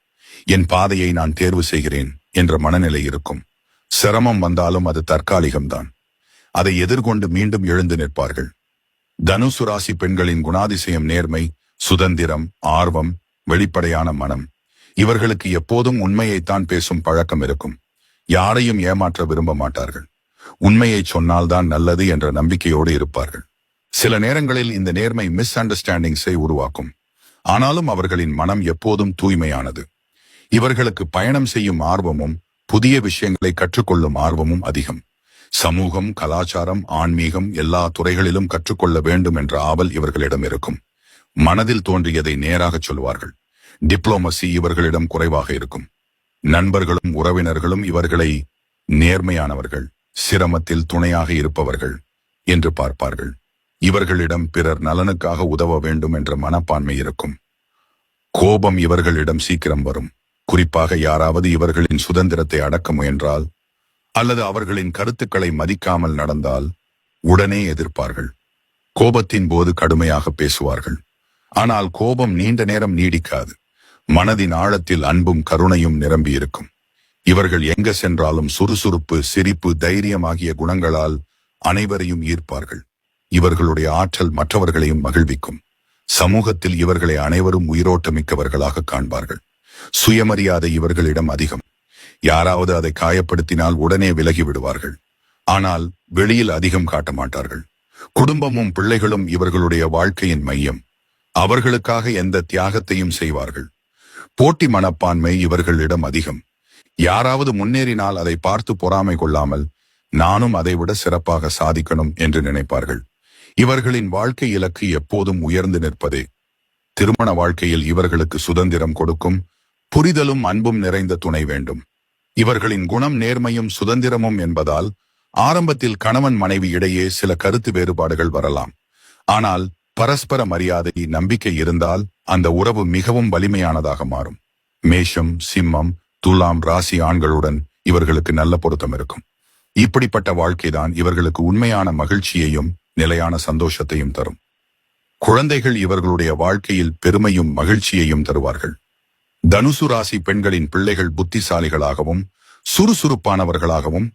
என் பாதையை நான் தேர்வு செய்கிறேன் என்ற மனநிலை இருக்கும். சிரமம் வந்தாலும் அது தற்காலிகம்தான். அதை எதிர்கொண்டு மீண்டும் எழுந்து நிற்பார்கள். தனுசு ராசி பெண்களின் குணாதிசயம் நேர்மை, சுதந்திரம், ஆர்வம், வெளிப்படையான மனம். இவர்களுக்கு எப்போதும் உண்மையைத்தான் பேசும் பழக்கம் இருக்கும். யாரையும் ஏமாற்ற விரும்ப மாட்டார்கள். உண்மையை சொன்னால்தான் நல்லது என்ற நம்பிக்கையோடு இருப்பார்கள். சில நேரங்களில் இந்த நேர்மை மிஸ் அண்டர்ஸ்டாண்டிங்ஸை உருவாக்கும். ஆனாலும் அவர்களின் மனம் எப்போதும் தூய்மையானது. இவர்களுக்கு பயணம் செய்யும் ஆர்வமும் புதிய விஷயங்களை கற்றுக்கொள்ளும் ஆர்வமும் அதிகம். சமூகம், கலாச்சாரம், ஆன்மீகம் எல்லா துறைகளிலும் கற்றுக்கொள்ள வேண்டும் என்ற ஆவல் இவர்களிடம் இருக்கும். மனதில் தோன்றியதை நேராகச் சொல்வார்கள். டிப்ளோமசி இவர்களிடம் குறைவாக இருக்கும். நண்பர்களும் உறவினர்களும் இவர்களை நேர்மையானவர்கள், சிரமத்தில் துணையாக இருப்பவர்கள் என்று பார்ப்பார்கள். இவர்களிடம் பிறர் நலனுக்காக உதவ வேண்டும் என்ற மனப்பான்மை இருக்கும். கோபம் இவர்களிடம் சீக்கிரம் வரும். குறிப்பாக யாராவது இவர்களின் சுதந்திரத்தை அடக்க முயன்றால் அல்லது அவர்களின் கருத்துக்களை மதிக்காமல் நடந்தால் உடனே எதிர்ப்பார்கள். கோபத்தின் போது கடுமையாக பேசுவார்கள். ஆனால் கோபம் நீண்ட நேரம் நீடிக்காது. மனதின் ஆழத்தில் அன்பும் கருணையும் நிரம்பியிருக்கும். இவர்கள் எங்க சென்றாலும் சுறுசுறுப்பு, சிரிப்பு, தைரியம் ஆகிய குணங்களால் அனைவரையும் ஈர்ப்பார்கள். இவர்களுடைய ஆற்றல் மற்றவர்களையும் மகிழ்விக்கும். சமூகத்தில் இவர்களை அனைவரும் உயிரோட்டமிக்கவர்களாக காண்பார்கள். சுயமரியாதை இவர்களிடம் அதிகம். யாராவது அதை காயப்படுத்தினால் உடனே விலகி விடுவார்கள். ஆனால் வெளியில் அதிகம் காட்ட மாட்டார்கள். குடும்பமும் பிள்ளைகளும் இவர்களுடைய வாழ்க்கையின் மையம். அவர்களுக்காக எந்த தியாகத்தையும் செய்வார்கள். போட்டி மனப்பான்மை இவர்களிடம் அதிகம். யாராவது முன்னேறினால் அதை பார்த்து பொறாமை கொள்ளாமல் நானும் அதைவிட சிறப்பாக சாதிக்கணும் என்று நினைப்பார்கள். இவர்களின் வாழ்க்கை இலக்கு எப்போதும் உயர்ந்து நிற்பதே. திருமண வாழ்க்கையில் இவர்களுக்கு சுதந்திரம் கொடுக்கும் புரிதலும் அன்பும் நிறைந்த துணை வேண்டும். இவர்களின் குணம் நேர்மையும் சுதந்திரமும் என்பதால் ஆரம்பத்தில் கணவன் மனைவி இடையே சில கருத்து வேறுபாடுகள் வரலாம். ஆனால் பரஸ்பர மரியாதை, நம்பிக்கை இருந்தால் அந்த உறவு மிகவும் வலிமையானதாக மாறும். மேஷம், சிம்மம், துலாம் ராசி ஆண்களுடன் இவர்களுக்கு நல்ல பொருத்தம் இருக்கும். இப்படிப்பட்ட வாழ்க்கைதான் இவர்களுக்கு உண்மையான மகிழ்ச்சியையும் நிலையான சந்தோஷத்தையும் தரும். குழந்தைகள் இவர்களுடைய வாழ்க்கையில் பெருமையும் மகிழ்ச்சியையும் தருவார்கள். தனுசு ராசி பெண்களின் பிள்ளைகள் புத்திசாலிகளாகவும் சுறுசுறுப்பானவர்களாகவும்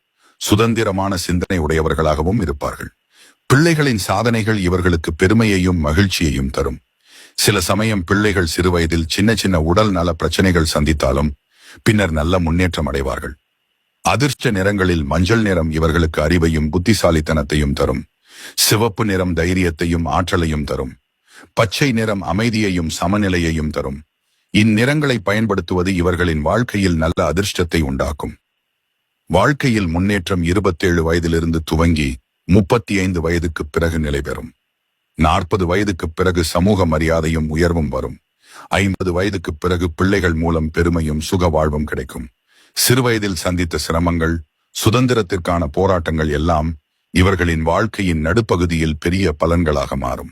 சுதந்திரமான சிந்தனை உடையவர்களாகவும் இருப்பார்கள். பிள்ளைகளின் சாதனைகள் இவர்களுக்கு பெருமையையும் மகிழ்ச்சியையும் தரும். சில சமயம் பிள்ளைகள் சிறுவயதில் சின்ன சின்ன உடல் நல பிரச்சனைகள் சந்தித்தாலும் பின்னர் நல்ல முன்னேற்றம் அடைவார்கள். அதிர்ஷ்ட நிறங்களில் மஞ்சள் நிறம் இவர்களுக்கு அறிவையும் புத்திசாலித்தனத்தையும் தரும். சிவப்பு நிறம் தைரியத்தையும் ஆற்றலையும் தரும். பச்சை நிறம் அமைதியையும் சமநிலையையும் தரும். இந்நிறங்களை பயன்படுத்துவது இவர்களின் வாழ்க்கையில் நல்ல அதிர்ஷ்டத்தை உண்டாக்கும். வாழ்க்கையில் முன்னேற்றம் 27 வயதிலிருந்து துவங்கி 35 வயதுக்கு பிறகு நிலைபெறும். 40 வயதுக்கு பிறகு சமூக மரியாதையும் உயர்வும் வரும். 50 வயதுக்கு பிறகு பிள்ளைகள் மூலம் பெருமையும் சுக வாழ்வும் கிடைக்கும். சிறுவயதில் சந்தித்த சிரமங்கள், சுதந்திரத்திற்கான போராட்டங்கள் எல்லாம் இவர்களின் வாழ்க்கையின் நடுப்பகுதியில் பெரிய பலன்களாக மாறும்.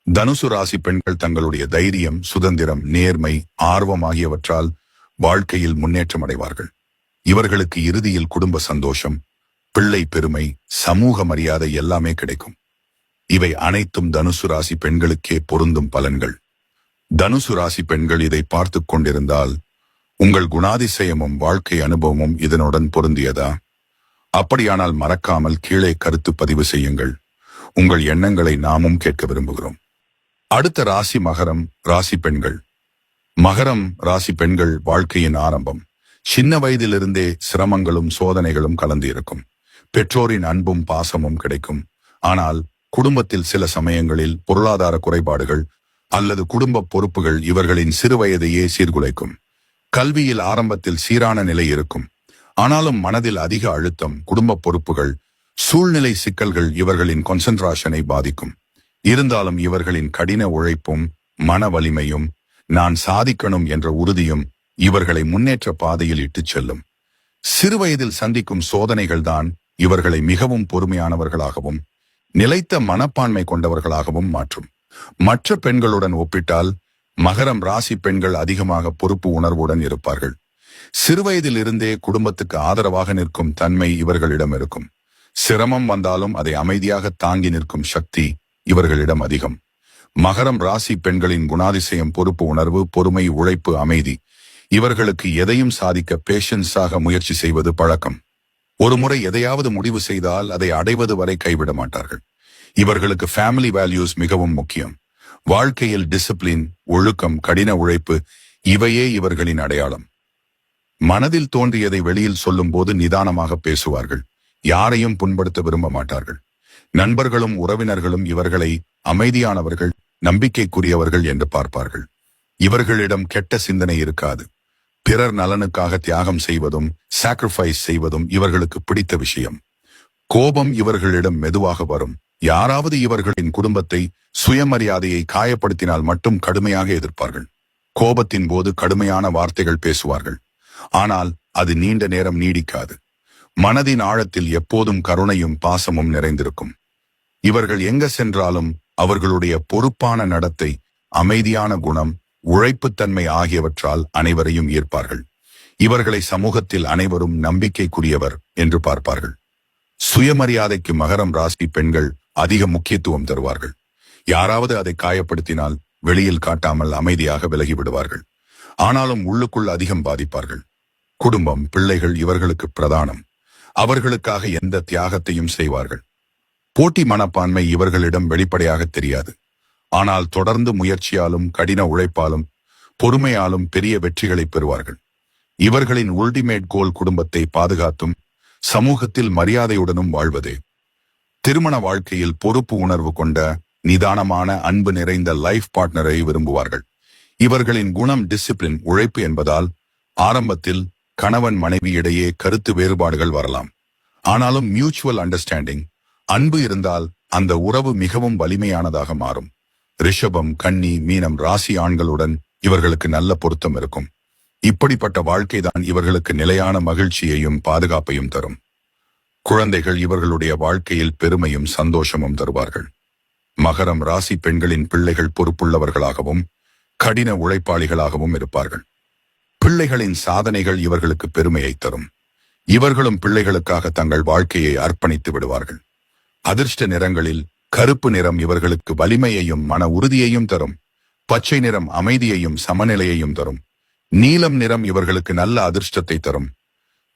தனுசு ராசி பெண்கள் தங்களுடைய தைரியம், சுதந்திரம், நேர்மை, ஆர்வம் ஆகியவற்றால் வாழ்க்கையில் முன்னேற்றம் அடைவார்கள். இவர்களுக்கு இறுதியில் குடும்ப சந்தோஷம், பிள்ளை பெருமை, சமூக மரியாதை எல்லாமே கிடைக்கும். இவை அனைத்தும் தனுசு ராசி பெண்களுக்கே பொருந்தும் பலன்கள். தனுசு ராசி பெண்கள் இதை பார்த்து கொண்டிருந்தால் உங்கள் குணாதிசயமும் வாழ்க்கை அனுபவமும் இதனுடன் பொருந்தியதா? அப்படியானால் மறக்காமல் கீழே கருத்து பதிவு செய்யுங்கள். உங்கள் எண்ணங்களை நாமும் கேட்க விரும்புகிறோம். அடுத்த ராசி மகரம் ராசி பெண்கள். மகரம் ராசி பெண்கள் வாழ்க்கையின் ஆரம்பம். சின்ன வயதிலிருந்தே சிரமங்களும் சோதனைகளும் கலந்து இருக்கும். பெற்றோரின் அன்பும் பாசமும் கிடைக்கும். ஆனால் குடும்பத்தில் சில சமயங்களில் பொருளாதார குறைபாடுகள் அல்லது குடும்ப பொறுப்புகள் இவர்களின் சிறுவயதையே சீர்குலைக்கும். கல்வியில் ஆரம்பத்தில் சீரான நிலை இருக்கும். ஆனாலும் மனதில் அதிக அழுத்தம், குடும்ப பொறுப்புகள், சூழ்நிலை சிக்கல்கள் இவர்களின் கான்சென்ட்ரேஷனை பாதிக்கும். இருந்தாலும் இவர்களின் கடின உழைப்பும் மன வலிமையும் நான் சாதிக்கணும் என்ற உறுதியும் இவர்களை முன்னேற்ற பாதையில் இட்டுச் செல்லும். சிறுவயதில் சந்திக்கும் சோதனைகள்தான் இவர்களை மிகவும் பொறுமையானவர்களாகவும் நிலைத்த மனப்பான்மை கொண்டவர்களாகவும் மாற்றும். மற்ற பெண்களுடன் ஒப்பிட்டால் மகரம் ராசி பெண்கள் அதிகமாக பொறுப்பு உணர்வுடன் இருப்பார்கள். சிறுவயதில் இருந்தே குடும்பத்துக்கு ஆதரவாக நிற்கும் தன்மை இவர்களிடம் இருக்கும். சிரமம் வந்தாலும் அதை அமைதியாக தாங்கி நிற்கும் சக்தி இவர்களிடம் அதிகம். மகரம் ராசி பெண்களின் குணாதிசயம் பொறுப்பு உணர்வு, பொறுமை, உழைப்பு, அமைதி. இவர்களுக்கு எதையும் சாதிக்க பேஷன்ஸாக முயற்சி செய்வது பழக்கம். ஒருமுறை எதையாவது முடிவு செய்தால் அதை அடைவது வரை கைவிட மாட்டார்கள். இவர்களுக்கு ஃபேமிலி வேல்யூஸ் மிகவும் முக்கியம். வாழ்க்கையில் டிசிப்ளின், ஒழுக்கம், கடின உழைப்பு இவையே இவர்களின் அடையாளம். மனதில் தோன்றியதை வெளியில் சொல்லும் போது நிதானமாக பேசுவார்கள். யாரையும் புண்படுத்த விரும்ப மாட்டார்கள். நண்பர்களும் உறவினர்களும் இவர்களை அமைதியானவர்கள், நம்பிக்கைக்குரியவர்கள் என்று பார்ப்பார்கள். இவர்களிடம் கெட்ட சிந்தனை இருக்காது. பிறர் நலனுக்காக தியாகம் செய்வதும் சாக்ரிஃபைஸ் செய்வதும் இவர்களுக்கு பிடித்த விஷயம். கோபம் இவர்களிடம் மெதுவாக வரும். யாராவது இவர்களின் குடும்பத்தை, சுயமரியாதையை காயப்படுத்தினால் மட்டும் கடுமையாக எதிர்ப்பார்கள். கோபத்தின் போது கடுமையான வார்த்தைகள் பேசுவார்கள். ஆனால் அது நீண்ட நேரம் நீடிக்காது. மனதின் ஆழத்தில் எப்போதும் கருணையும் பாசமும் நிறைந்திருக்கும். இவர்கள் எங்க சென்றாலும் அவர்களுடைய பொறுப்பான நடத்தை, அமைதியான குணம், உழைப்புத்தன்மை ஆகியவற்றால் அனைவரையும் ஈர்ப்பார்கள். இவர்களை சமூகத்தில் அனைவரும் நம்பிக்கைக்குரியவர் என்று பார்ப்பார்கள். சுயமரியாதைக்கு மகரம் ராசி பெண்கள் அதிக முக்கியத்துவம் தருவார்கள். யாராவது அதை காயப்படுத்தினால் வெளியில் காட்டாமல் அமைதியாக விலகிவிடுவார்கள். ஆனாலும் உள்ளுக்குள் அதிகம் பாதிப்பார்கள். குடும்பம், பிள்ளைகள் இவர்களுக்கு பிரதானம். அவர்களுக்காக எந்த தியாகத்தையும் செய்வார்கள். போட்டி மனப்பான்மை இவர்களிடம் வெளிப்படையாக தெரியாது. ஆனால் தொடர்ந்து முயற்சியாலும் கடின உழைப்பாலும் பொறுமையாலும் பெரிய வெற்றிகளை பெறுவார்கள். இவர்களின் உல்டிமேட் கோல் குடும்பத்தை பாதுகாத்தும் சமூகத்தில் மரியாதையுடனும் வாழ்வதே. திருமண வாழ்க்கையில் பொறுப்பு உணர்வு கொண்ட நிதானமான அன்பு நிறைந்த லைஃப் பார்ட்னரை விரும்புவார்கள். இவர்களின் குணம் டிசிப்ளின், உழைப்பு என்பதால் ஆரம்பத்தில் கணவன் மனைவி இடையே கருத்து வேறுபாடுகள் வரலாம். ஆனாலும் மியூச்சுவல் அண்டர்ஸ்டாண்டிங், அன்பு இருந்தால் அந்த உறவு மிகவும் வலிமையானதாக மாறும். ரிஷபம், கன்னி, மீனம் ராசி ஆண்களுடன் இவர்களுக்கு நல்ல பொருத்தம் இருக்கும். இப்படிப்பட்ட வாழ்க்கைதான் இவர்களுக்கு நிலையான மகிழ்ச்சியையும் பாதுகாப்பையும் தரும். குழந்தைகள் இவர்களுடைய வாழ்க்கையில் பெருமையும் சந்தோஷமும் தருவார்கள். மகரம் ராசி பெண்களின் பிள்ளைகள் பொறுப்புள்ளவர்களாகவும் கடின உழைப்பாளிகளாகவும் இருப்பார்கள். பிள்ளைகளின் சாதனைகள் இவர்களுக்கு பெருமையை தரும். இவர்களும் பிள்ளைகளுக்காக தங்கள் வாழ்க்கையை அர்ப்பணித்து விடுவார்கள். அதிர்ஷ்ட நிறங்களில் கருப்பு நிறம் இவர்களுக்கு வலிமையையும் மன உறுதியையும் தரும். பச்சை நிறம் அமைதியையும் சமநிலையையும் தரும். நீலம் நிறம் இவர்களுக்கு நல்ல அதிர்ஷ்டத்தை தரும்.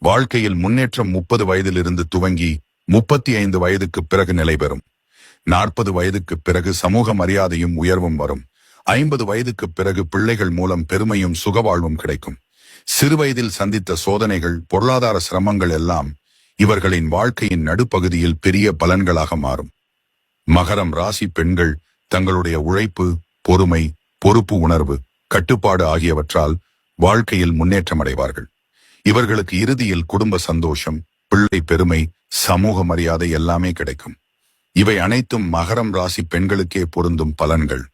வாழ்க்கையில் முன்னேற்றம் 30 வயதிலிருந்து துவங்கி 35 வயதுக்கு பிறகு நிலை பெறும். 40 வயதுக்கு பிறகு சமூக மரியாதையும் உயர்வும் வரும். 50 வயதுக்கு பிறகு பிள்ளைகள் மூலம் பெருமையும் சுகவாழ்வும் கிடைக்கும். சிறுவயதில் சந்தித்த சோதனைகள், பொருளாதார சிரமங்கள் எல்லாம் இவர்களின் வாழ்க்கையின் நடுப்பகுதியில் பெரிய பலன்களாக மாறும். மகரம் ராசி பெண்கள் தங்களுடைய உழைப்பு, பொறுமை, பொறுப்பு உணர்வு, கட்டுப்பாடு ஆகியவற்றால் வாழ்க்கையில் முன்னேற்றம் அடைவார்கள். இவர்களுக்கு இறுதியில் குடும்ப சந்தோஷம், பிள்ளை பெருமை, சமூக மரியாதை எல்லாமே கிடைக்கும். இவை அனைத்தும் மகரம் ராசி பெண்களுக்கே பொருந்தும் பலன்கள்.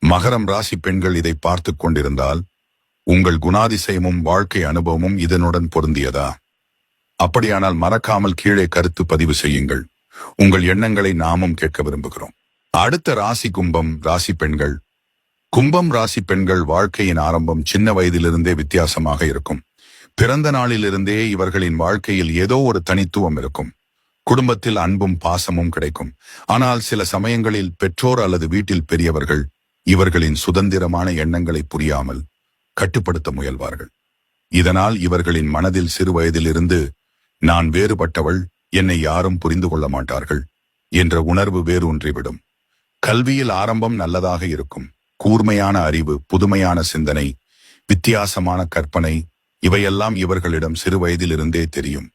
மகரம் ராசி பெண்கள் இதை பார்த்து கொண்டிருந்தால் உங்கள் குணாதிசயமும் வாழ்க்கை அனுபவமும் இதனுடன் பொருந்தியதா? அப்படியானால் மறக்காமல் கீழே கருத்து பதிவு செய்யுங்கள். உங்கள் எண்ணங்களை நாமும் கேட்க விரும்புகிறோம். அடுத்த ராசி கும்பம் ராசி பெண்கள். கும்பம் ராசி பெண்கள் வாழ்க்கையின் ஆரம்பம் சின்ன வயதிலிருந்தே வித்தியாசமாக இருக்கும். பிறந்த நாளிலிருந்தே இவர்களின் வாழ்க்கையில் ஏதோ ஒரு தனித்துவம் இருக்கும். குடும்பத்தில் அன்பும் பாசமும் கிடைக்கும். ஆனால் சில சமயங்களில் பெற்றோர் அல்லது வீட்டில் பெரியவர்கள் இவர்களின் சுதந்திரமான எண்ணங்களை புரியாமல் கட்டுப்படுத்த முயல்வார்கள். இதனால் இவர்களின் மனதில் சிறு வயதிலிருந்து நான் வேறுபட்டவள், என்னை யாரும் புரிந்து கொள்ள மாட்டார்கள் என்ற உணர்வு வேரூன்றிவிடும். கல்வியில் ஆரம்பம் நல்லதாக இருக்கும். கூர்மையான அறிவு, புதுமையான சிந்தனை, வித்தியாசமான கற்பனை இவையெல்லாம் இவர்களிடம் சிறு வயதிலிருந்தே தெரியும்.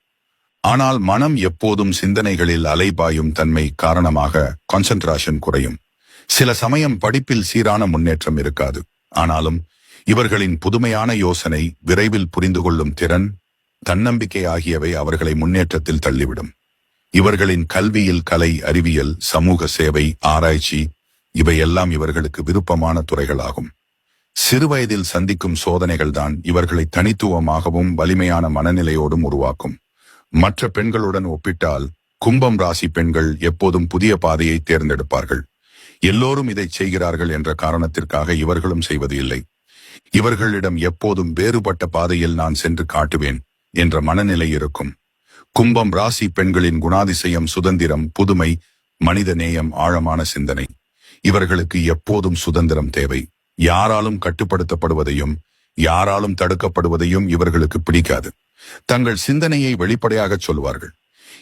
ஆனால் மனம் எப்போதும் சிந்தனைகளில் அலைபாயும் தன்மை காரணமாக கான்சென்ட்ரேஷன் குறையும். சில சமயம் படிப்பில் சீரான முன்னேற்றம் இருக்காது. ஆனாலும் இவர்களின் புதுமையான யோசனை, விரைவில் புரிந்து கொள்ளும் திறன், தன்னம்பிக்கை ஆகியவை அவர்களை முன்னேற்றத்தில் தள்ளிவிடும். இவர்களின் கல்வியில் கலை, அறிவியல், சமூக சேவை, ஆராய்ச்சி இவையெல்லாம் இவர்களுக்கு விருப்பமான துறைகளாகும். சிறுவயதில் சந்திக்கும் சோதனைகள் தான் இவர்களை தனித்துவமாகவும் வலிமையான மனநிலையோடும் உருவாக்கும். மற்ற பெண்களுடன் ஒப்பிட்டால் கும்பம் ராசி பெண்கள் எப்போதும் புதிய பாதையை தேர்ந்தெடுப்பார்கள். எல்லோரும் இதை செய்கிறார்கள் என்ற காரணத்திற்காக இவர்களும் செய்வது இல்லை. இவர்களிடம் எப்போதும் வேறுபட்ட பாதையில் நான் சென்று காட்டுவேன் என்ற மனநிலை இருக்கும். கும்பம் ராசி பெண்களின் குணாதிசயம் சுதந்திரம், புதுமை, மனித நேயம், ஆழமான சிந்தனை. இவர்களுக்கு எப்போதும் சுதந்திரம் தேவை. யாராலும் கட்டுப்படுத்தப்படுவதையும் யாராலும் தடுக்கப்படுவதையும் இவர்களுக்கு பிடிக்காது. தங்கள் சிந்தனையை வெளிப்படையாக சொல்வார்கள்.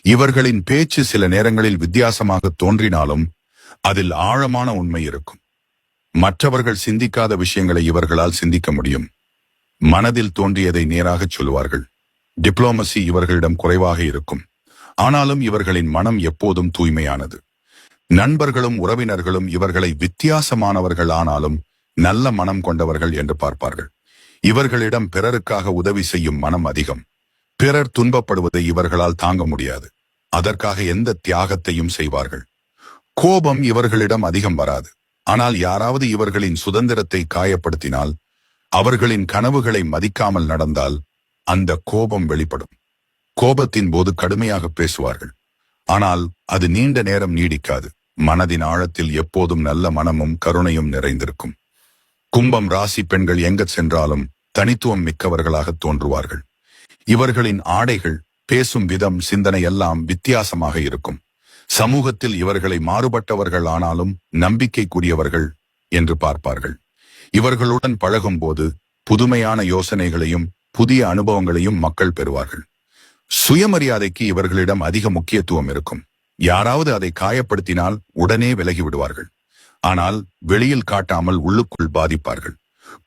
இவர்களின் பேச்சு சில நேரங்களில் வித்தியாசமாக தோன்றினாலும் அதில் ஆழமான உண்மை இருக்கும். மற்றவர்கள் சிந்திக்காத விஷயங்களை இவர்களால் சிந்திக்க முடியும். மனதில் தோன்றியதை நேராக சொல்வார்கள். டிப்ளோமசி இவர்களிடம் குறைவாக இருக்கும். ஆனாலும் இவர்களின் மனம் எப்போதும் தூய்மையானது. நண்பர்களும் உறவினர்களும் இவர்களை வித்தியாசமானவர்கள் ஆனாலும் நல்ல மனம் கொண்டவர்கள் என்று பார்ப்பார்கள். இவர்களிடம் பிறருக்காக உதவி செய்யும் மனம் அதிகம். பிறர் துன்பப்படுவதை இவர்களால் தாங்க முடியாது. அதற்காக எந்த தியாகத்தையும் செய்வார்கள். கோபம் இவர்களிடம் அதிகம் வராது. ஆனால் யாராவது இவர்களின் சுதந்திரத்தை காயப்படுத்தினால், அவர்களின் கனவுகளை மதிக்காமல் நடந்தால் அந்த கோபம் வெளிப்படும். கோபத்தின் போது கடுமையாக பேசுவார்கள். ஆனால் அது நீண்ட நேரம் நீடிக்காது. மனதின் ஆழத்தில் எப்போதும் நல்ல மனமும் கருணையும் நிறைந்திருக்கும். கும்பம் ராசி பெண்கள் எங்க சென்றாலும் தனித்துவம் மிக்கவர்களாக தோன்றுவார்கள். இவர்களின் ஆடைகள், பேசும் விதம், சிந்தனை எல்லாம் வித்தியாசமாக இருக்கும். சமூகத்தில் இவர்களை மாறுபட்டவர்கள் ஆனாலும் நம்பிக்கைக்குரியவர்கள் என்று பார்ப்பார்கள். இவர்களுடன் பழகும் போது புதுமையான யோசனைகளையும் புதிய அனுபவங்களையும் மக்கள் பெறுவார்கள். சுயமரியாதைக்கு இவர்களிடம் அதிக முக்கியத்துவம் இருக்கும். யாராவது அதை காயப்படுத்தினால் உடனே விலகி விடுவார்கள். ஆனால் வெளியில் காட்டாமல் உள்ளுக்குள் பாதிப்பார்கள்.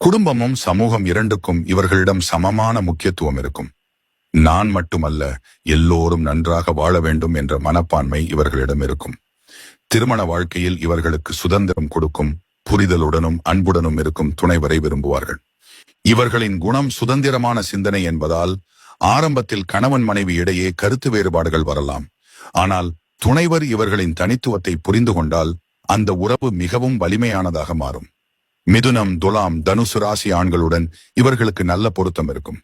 குடும்பமும் சமூகம் இரண்டுக்கும் இவர்களிடம் சமமான முக்கியத்துவம் இருக்கும். நான் மட்டுமல்ல, எல்லோரும் நன்றாக வாழ வேண்டும் என்ற மனப்பான்மை இவர்களிடம் இருக்கும். திருமண வாழ்க்கையில் இவர்களுக்கு சுதந்திரம் கொடுக்கும், புரிதலுடனும் அன்புடனும் இருக்கும் துணைவரை விரும்புவார்கள். இவர்களின் குணம் சுதந்திரமான சிந்தனை என்பதால் ஆரம்பத்தில் கணவன் மனைவி இடையே கருத்து வேறுபாடுகள் வரலாம். ஆனால் துணைவர் இவர்களின் தனித்துவத்தை புரிந்து கொண்டால் அந்த உறவு மிகவும் வலிமையானதாக மாறும். மிதுனம், துலாம், தனுசு ராசி ஆண்களுடன் இவர்களுக்கு நல்ல பொருத்தம் இருக்கும்.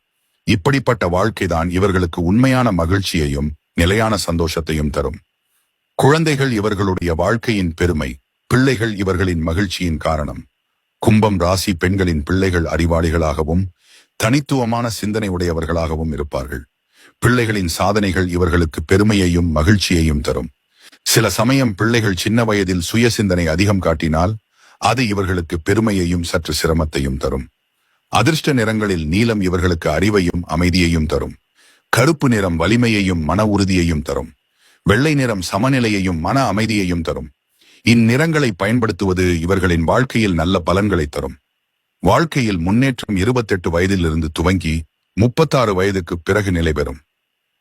இப்படிப்பட்ட வாழ்க்கைதான் இவர்களுக்கு உண்மையான மகிழ்ச்சியையும் நிலையான சந்தோஷத்தையும் தரும். குழந்தைகள் இவர்களுடைய வாழ்க்கையின் பெருமை, பிள்ளைகள் இவர்களின் மகிழ்ச்சியின் காரணம். கும்பம் ராசி பெண்களின் பிள்ளைகள் அறிவாளிகளாகவும் தனித்துவமான சிந்தனை உடையவர்களாகவும் இருப்பார்கள். பிள்ளைகளின் சாதனைகள் இவர்களுக்கு பெருமையையும் மகிழ்ச்சியையும் தரும். சில சமயம் பிள்ளைகள் சின்ன வயதில் சுய சிந்தனை அதிகம் காட்டினால் அது இவர்களுக்கு பெருமையையும் சற்று சிரமத்தையும் தரும். அதிர்ஷ்ட நிறங்களில் நீலம் இவர்களுக்கு அறிவையும் அமைதியையும் தரும். கருப்பு நிறம் வலிமையையும் மன உறுதியையும் தரும். வெள்ளை நிறம் சமநிலையையும் மன அமைதியையும் தரும். இந்நிறங்களை பயன்படுத்துவது இவர்களின் வாழ்க்கையில் நல்ல பலன்களை தரும். வாழ்க்கையில் முன்னேற்றம் 28 வயதிலிருந்து துவங்கி 36 வயதுக்கு பிறகு நிலை பெறும்.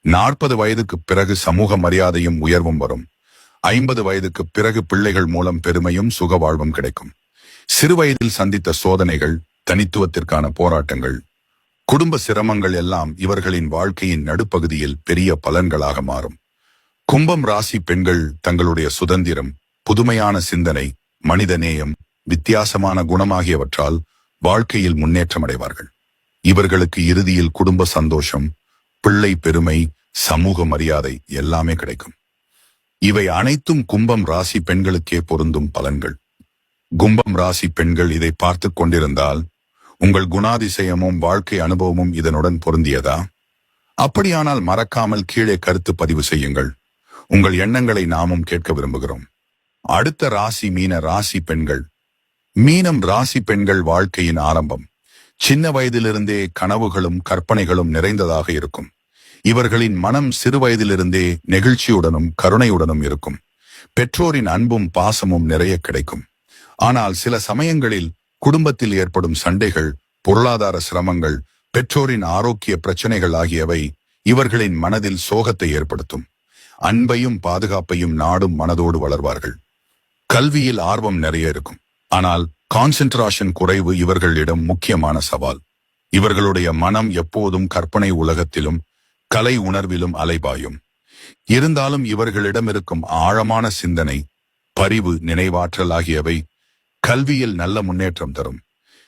40 வயதுக்கு பிறகு சமூக மரியாதையும் உயர்வும் வரும். 50 வயதுக்கு பிறகு பிள்ளைகள் மூலம் பெருமையும் சுக வாழ்வும் கிடைக்கும். சிறு வயதில் சந்தித்த சோதனைகள், தனித்துவத்திற்கான போராட்டங்கள், குடும்ப சிரமங்கள் எல்லாம் இவர்களின் வாழ்க்கையின் நடுப்பகுதியில் பெரிய பலன்களாக மாறும். கும்பம் ராசி பெண்கள் தங்களுடைய சுதந்திரம், புதுமையான சிந்தனை, மனித நேயம், வித்தியாசமான குணமாகியவற்றால் வாழ்க்கையில் முன்னேற்றம் அடைவார்கள். இவர்களுக்கு இறுதியில் குடும்ப சந்தோஷம், பிள்ளை பெருமை, சமூக மரியாதை எல்லாமே கிடைக்கும். இவை அனைத்தும் கும்பம் ராசி பெண்களுக்கே பொருந்தும் பலன்கள். கும்பம் ராசி பெண்கள் இதை பார்த்து கொண்டிருந்தால் உங்கள் குணாதிசயமும் வாழ்க்கை அனுபவமும் இதனுடன் பொருந்தியதா? அப்படியானால் மறக்காமல் கீழே கருத்து பதிவு செய்யுங்கள். உங்கள் எண்ணங்களை நாமும் கேட்க விரும்புகிறோம். அடுத்த ராசி மீன ராசி பெண்கள். மீனம் ராசி பெண்கள் வாழ்க்கையின் ஆரம்பம். சின்ன வயதிலிருந்தே கனவுகளும் கற்பனைகளும் நிறைந்ததாக இருக்கும். இவர்களின் மனம் சிறு வயதிலிருந்தே நெகிழ்ச்சியுடனும் கருணையுடனும் இருக்கும். பெற்றோரின் அன்பும் பாசமும் நிறைய கிடைக்கும். ஆனால் சில சமயங்களில் குடும்பத்தில் ஏற்படும் சண்டைகள், பொருளாதார சிரமங்கள், பெற்றோரின் ஆரோக்கிய பிரச்சனைகள் ஆகியவை இவர்களின் மனதில் சோகத்தை ஏற்படுத்தும். அன்பையும் பாதுகாப்பையும் நாடும் மனதோடு வளர்வார்கள். கல்வியில் ஆர்வம் நிறைய இருக்கும். ஆனால் கான்சென்ட்ரேஷன் குறைவு இவர்களிடம் முக்கியமான சவால். இவர்களுடைய மனம் எப்போதும் கற்பனை உலகத்திலும் கலை உணர்விலும் அலைபாயும். இருந்தாலும் இவர்களிடம் இருக்கும் ஆழமான சிந்தனை, பரிவு, நினைவாற்றல் ஆகியவை கல்வியில் நல்ல முன்னேற்றம் தரும்.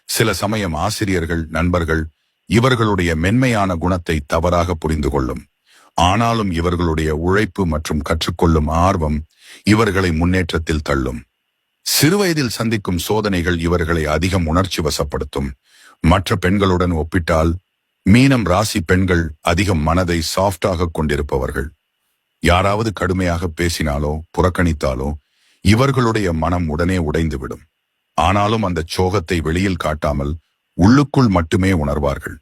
சில சமயம் ஆசிரியர்கள், நண்பர்கள் இவர்களுடைய மென்மையான குணத்தை தவறாக புரிந்து கொள்ளும். ஆனாலும் இவர்களுடைய உழைப்பு மற்றும் கற்றுக்கொள்ளும் ஆர்வம் இவர்களை முன்னேற்றத்தில் தள்ளும். சிறுவயதில் சந்திக்கும் சோதனைகள் இவர்களை அதிகம் உணர்ச்சி வசப்படுத்தும். மற்ற பெண்களுடன் ஒப்பிட்டால் மீனம் ராசி பெண்கள் அதிகம் மனதை சாஃப்டாக கொண்டிருப்பவர்கள். யாராவது கடுமையாக பேசினாலோ புறக்கணித்தாலோ இவர்களுடைய மனம் உடனே உடைந்துவிடும். ஆனாலும் அந்த சோகத்தை வெளியில் காட்டாமல் உள்ளுக்குள் மட்டுமே உணர்வார்கள்.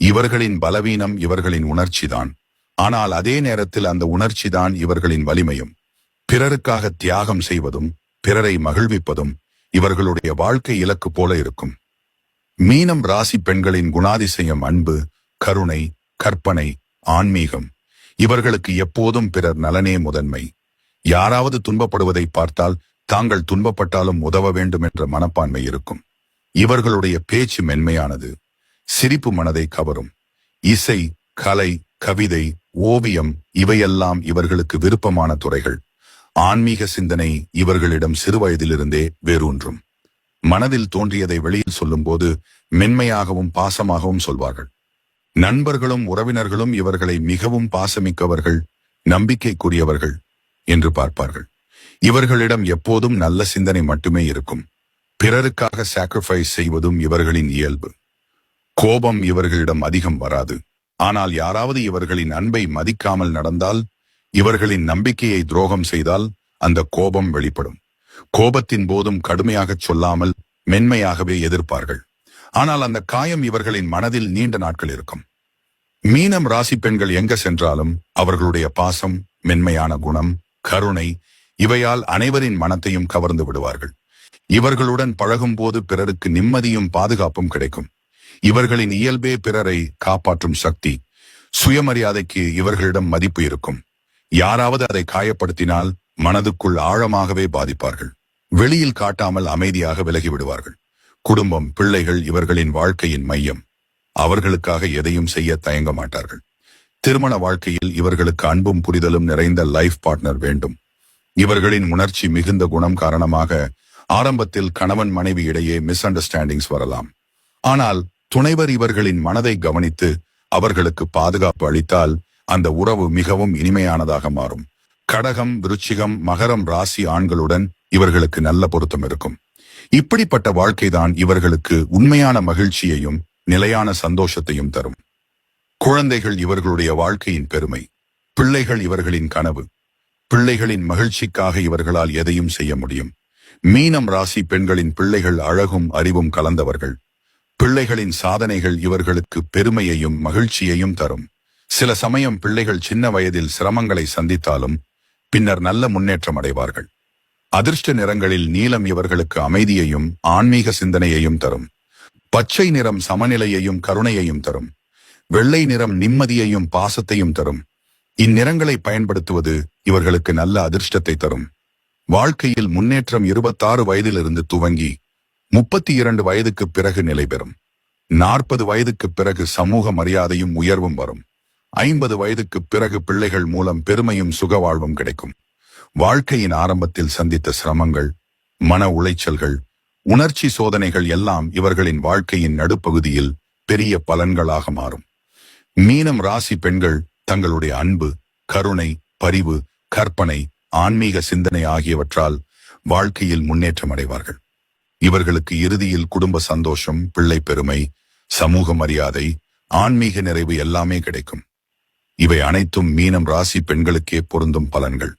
இவர்களின் பலவீனம் இவர்களின் உணர்ச்சிதான். ஆனால் அதே நேரத்தில் அந்த உணர்ச்சிதான் இவர்களின் வலிமையும். பிறருக்காக தியாகம் செய்வதும் பிறரை மகிழ்விப்பதும் இவர்களுடைய வாழ்க்கை இலக்கு போல இருக்கும். மீனம் ராசி பெண்களின் குணாதிசயம் அன்பு, கருணை, கற்பனை, ஆன்மீகம். இவர்களுக்கு எப்போதும் பிறர் நலனே முதன்மை. யாராவது துன்பப்படுவதை பார்த்தால் தாங்கள் துன்பப்பட்டாலும் உதவ வேண்டும் என்ற மனப்பான்மை இருக்கும். இவர்களுடைய பேச்சு மென்மையானது, சிரிப்பு மனதை கவரும். இசை, கலை, கவிதை, ஓவியம் இவையெல்லாம் இவர்களுக்கு விருப்பமான துறைகள். ஆன்மீக சிந்தனை இவர்களிடம் சிறுவயதிலிருந்தே வேரூன்றும். மனதில் தோன்றியதை வெளியில் சொல்லும்போது மென்மையாகவும் பாசமாகவும் சொல்வார்கள். நண்பர்களும் உறவினர்களும் இவர்களை மிகவும் பாசமிக்கவர்கள், நம்பிக்கைக்குரியவர்கள் என்று பார்ப்பார்கள். இவர்களிடம் எப்போதும் நல்ல சிந்தனை மட்டுமே இருக்கும். பிறருக்காக சாக்ரிஃபைஸ் செய்வதும் இவர்களின் இயல்பு. கோபம் இவர்களிடம் அதிகம் வராது. ஆனால் யாராவது இவர்களின் அன்பை மதிக்காமல் நடந்தால், இவர்களின் நம்பிக்கையை துரோகம் செய்தால் அந்த கோபம் வெளிப்படும். கோபத்தின் போதும் கடுமையாகச் சொல்லாமல் மென்மையாகவே எதிர்ப்பார்கள். ஆனால் அந்த காயம் இவர்களின் மனதில் நீண்ட நாட்கள் இருக்கும். மீனம் ராசி பெண்கள் எங்க சென்றாலும் அவர்களுடைய பாசம், மென்மையான குணம், கருணை இவையால் அனைவரின் மனத்தையும் கவர்ந்து விடுவார்கள். இவர்களுடன் பழகும்போது பிறருக்கு நிம்மதியும் பாதுகாப்பும் கிடைக்கும். இவர்களின் இயல்பே பிறரை காப்பாற்றும் சக்தி. சுயமரியாதைக்கு இவர்களிடம் மதிப்பு இருக்கும். யாராவது அதை காயப்படுத்தினால் மனதுக்குள் ஆழமாகவே பாதிப்பார்கள். வெளியில் காட்டாமல் அமைதியாக விலகிவிடுவார்கள். குடும்பம், பிள்ளைகள் இவர்களின் வாழ்க்கையின் மையம். அவர்களுக்காக எதையும் செய்ய தயங்க மாட்டார்கள். திருமண வாழ்க்கையில் இவர்களுக்கு அன்பும் புரிதலும் நிறைந்த லைஃப் பார்ட்னர் வேண்டும். இவர்களின் உணர்ச்சி மிகுந்த குணம் காரணமாக ஆரம்பத்தில் கணவன் மனைவி இடையே மிஸ் அண்டர்ஸ்டாண்டிங்ஸ் வரலாம். ஆனால் துணைவர் இவர்களின் மனதை கவனித்து அவர்களுக்கு பாதுகாப்பு அளித்தால் அந்த உறவு மிகவும் இனிமையானதாக மாறும். கடகம், விருச்சிகம், மகரம் ராசி ஆண்களுடன் இவர்களுக்கு நல்ல பொருத்தம் இருக்கும். இப்படிப்பட்ட வாழ்க்கைதான் இவர்களுக்கு உண்மையான மகிழ்ச்சியையும் நிலையான சந்தோஷத்தையும் தரும். குழந்தைகள் இவர்களுடைய வாழ்க்கையின் பெருமை. பிள்ளைகள் இவர்களின் கனவு. பிள்ளைகளின் மகிழ்ச்சிக்காக இவர்களால் எதையும் செய்ய முடியும். மீனம் ராசி பெண்களின் பிள்ளைகள் அழகும் அறிவும் கலந்தவர்கள். பிள்ளைகளின் சாதனைகள் இவர்களுக்கு பெருமையையும் மகிழ்ச்சியையும் தரும். சில சமயம் பிள்ளைகள் சின்ன வயதில் சிரமங்களை சந்தித்தாலும் பின்னர் நல்ல முன்னேற்றம் அடைவார்கள். அதிர்ஷ்ட நிறங்களில் நீலம் இவர்களுக்கு அமைதியையும் ஆன்மீக சிந்தனையையும் தரும். பச்சை நிறம் சமநிலையையும் கருணையையும் தரும். வெள்ளை நிறம் நிம்மதியையும் பாசத்தையும் தரும். இந்நிறங்களை பயன்படுத்துவது இவர்களுக்கு நல்ல அதிர்ஷ்டத்தை தரும். வாழ்க்கையில் முன்னேற்றம் 26 வயதிலிருந்து துவங்கி 32 வயதுக்கு பிறகு நிலை பெறும். 40 வயதுக்கு பிறகு சமூக மரியாதையும் உயர்வும் வரும். 50 வயதுக்கு பிறகு பிள்ளைகள் மூலம் பெருமையும் சுகவாழ்வும் கிடைக்கும். வாழ்க்கையின் ஆரம்பத்தில் சந்தித்த சிரமங்கள், மன உளைச்சல்கள், உணர்ச்சி சோதனைகள் எல்லாம் இவர்களின் வாழ்க்கையின் நடுப்பகுதியில் பெரிய பலன்களாக மாறும். மீனம் ராசி பெண்கள் தங்களுடைய அன்பு, கருணை, பரிவு, கற்பனை, ஆன்மீக சிந்தனை ஆகியவற்றால் வாழ்க்கையில் முன்னேற்றம் அடைவார்கள். இவர்களுக்கு இறுதியில் குடும்ப சந்தோஷம், பிள்ளை பெருமை, சமூக மரியாதை, ஆன்மீக நிறைவு எல்லாமே கிடைக்கும். இவை அனைத்தும் மீனம் ராசி பெண்களுக்கே பொருந்தும் பலன்கள்.